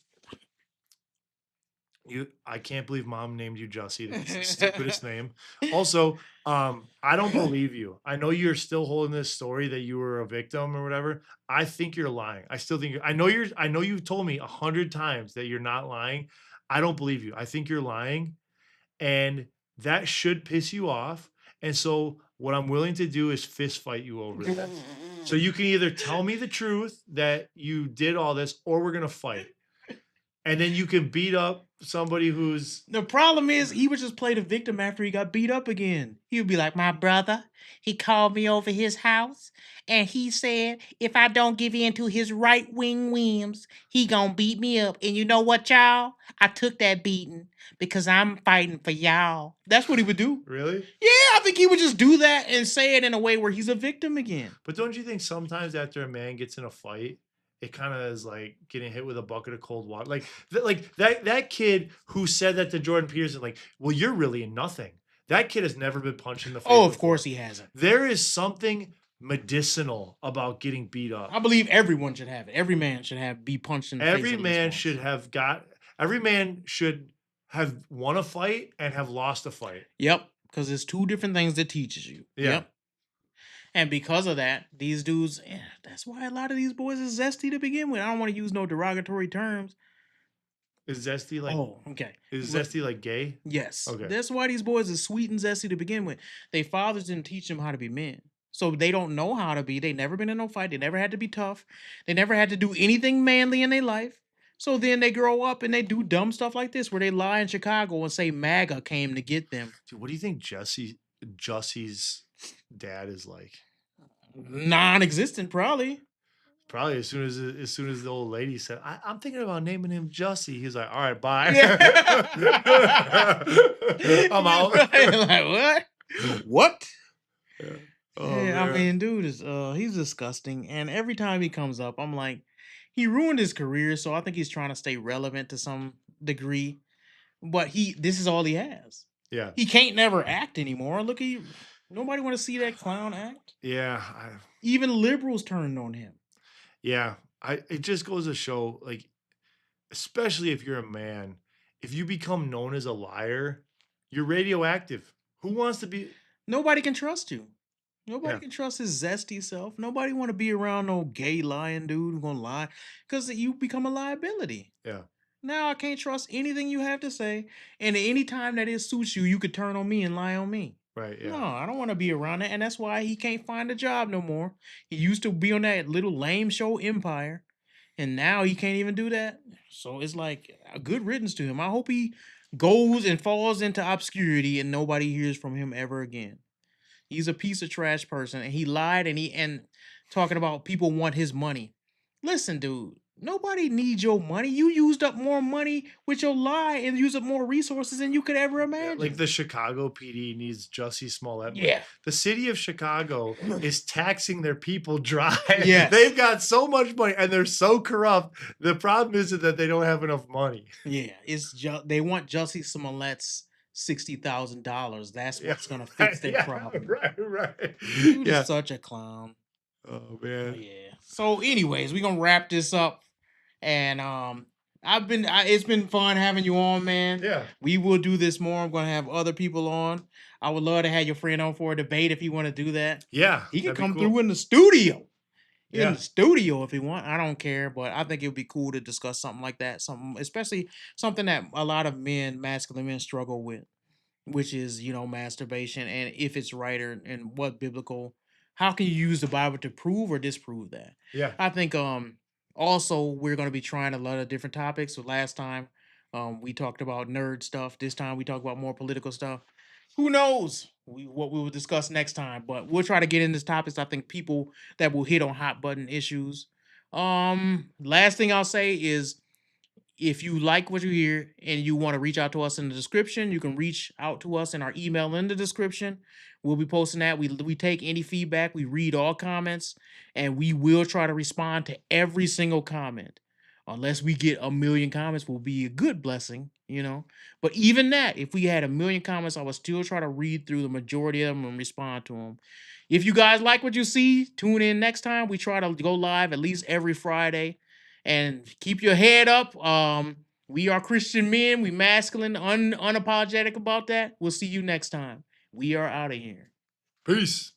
I can't believe mom named you Jussie. That's the stupidest name. Also, I don't believe you. I know you're still holding this story that you were a victim or whatever. I think you're lying. I still think I know you've told me 100 times that you're not lying. I don't believe you. I think you're lying. And that should piss you off. And so what I'm willing to do is fist fight you over it. So you can either tell me the truth that you did all this, or we're going to fight. And then you can beat up somebody who's... The problem is he would just play the victim after he got beat up again. He would be like, my brother, he called me over his house and he said if I don't give in to his right-wing whims, he gonna beat me up. And you know what, y'all? I took that beating because I'm fighting for y'all. That's what he would do. Really? Yeah, I think he would just do that and say it in a way where he's a victim again. But don't you think sometimes after a man gets in a fight, it kind of is like getting hit with a bucket of cold water? Like that kid who said that to Jordan Peterson, like, well, you're really nothing. That kid has never been punched in the face. Oh, of course he hasn't. There is something medicinal about getting beat up. I believe everyone should have it. Every man should be punched in the face. Every man should have won a fight and have lost a fight. Yep, because it's two different things that teaches you. Yeah. Yep. And because of that, these dudes, that's why a lot of these boys is zesty to begin with. I don't want to use no derogatory terms. Is zesty like... Oh, okay. Is zesty like gay? Yes. Okay. That's why these boys are sweet and zesty to begin with. Their fathers didn't teach them how to be men. So they don't know how to be. They never been in no fight. They never had to be tough. They never had to do anything manly in their life. So then they grow up and they do dumb stuff like this where they lie in Chicago and say MAGA came to get them. Dude, what do you think Jussie's dad is like? Non-existent, probably. Probably as soon as the old lady said, I'm thinking about naming him Jussie. He's like, all right, bye. Yeah. I'm out. Like, what? Yeah. Oh, yeah, I mean, dude is he's disgusting. And every time he comes up, I'm like, he ruined his career, so I think he's trying to stay relevant to some degree. But this is all he has. Yeah. He can't never act anymore. Look at you. Nobody want to see that clown act. Yeah. Even liberals turned on him. Yeah. It just goes to show, like, especially if you're a man, if you become known as a liar, you're radioactive. Who wants to be? Nobody can trust you. Nobody Yeah. can trust his zesty self. Nobody want to be around no gay lying dude who gonna lie because you become a liability. Yeah. Now I can't trust anything you have to say, and any time that it suits you, you could turn on me and lie on me. Right. No, Yeah. I don't want to be around that, and that's why he can't find a job no more. He used to be on that little lame show Empire, and now he can't even do that. So it's like a good riddance to him. I hope he goes and falls into obscurity and nobody hears from him ever again. He's a piece of trash person, and he lied, and talking about people want his money. Listen, dude, nobody needs your money. You used up more money with your lie and used up more resources than you could ever Yeah, imagine. like the Chicago PD needs Jussie Smollett. Yeah. The city of Chicago is taxing their people dry. Yes. They've got so much money and they're so corrupt. The problem isn't that they don't have enough money. Yeah, it's they want Jussie Smollett's $60,000. That's Yeah, what's gonna fix their yeah, problem. right. Dude Yeah. is such a clown. Oh man. Yeah. So, anyways, we're gonna wrap this up, and it's been fun having you on, man. Yeah. We will do this more. I'm gonna have other people on. I would love to have your friend on for a debate if you want to do that. Yeah. He can that'd be come cool. through in the studio. In Yeah. the studio if he want. I don't care, but I think it would be cool to discuss something like that. Something, especially something that a lot of men, masculine men, struggle with, which is, masturbation, and if it's right, and what biblical, how can you use the Bible to prove or disprove that? Yeah. I think also we're going to be trying a lot of different topics. So last time we talked about nerd stuff. This time we talk about more political stuff. Who knows what we will discuss next time, but we'll try to get into topics. I think people that will hit on hot button issues. Last thing I'll say is, if you like what you hear and you want to reach out to us in the description, you can reach out to us in our email in the description. We'll be posting that. We take any feedback, we read all comments, and we will try to respond to every single comment. Unless we get 1,000,000 comments, will be a good blessing, But even that, if we had 1,000,000 comments, I would still try to read through the majority of them and respond to them. If you guys like what you see, tune in next time. We try to go live at least every Friday. And keep your head up. We are Christian men. We masculine, unapologetic about that. We'll see you next time. We are out of here. Peace.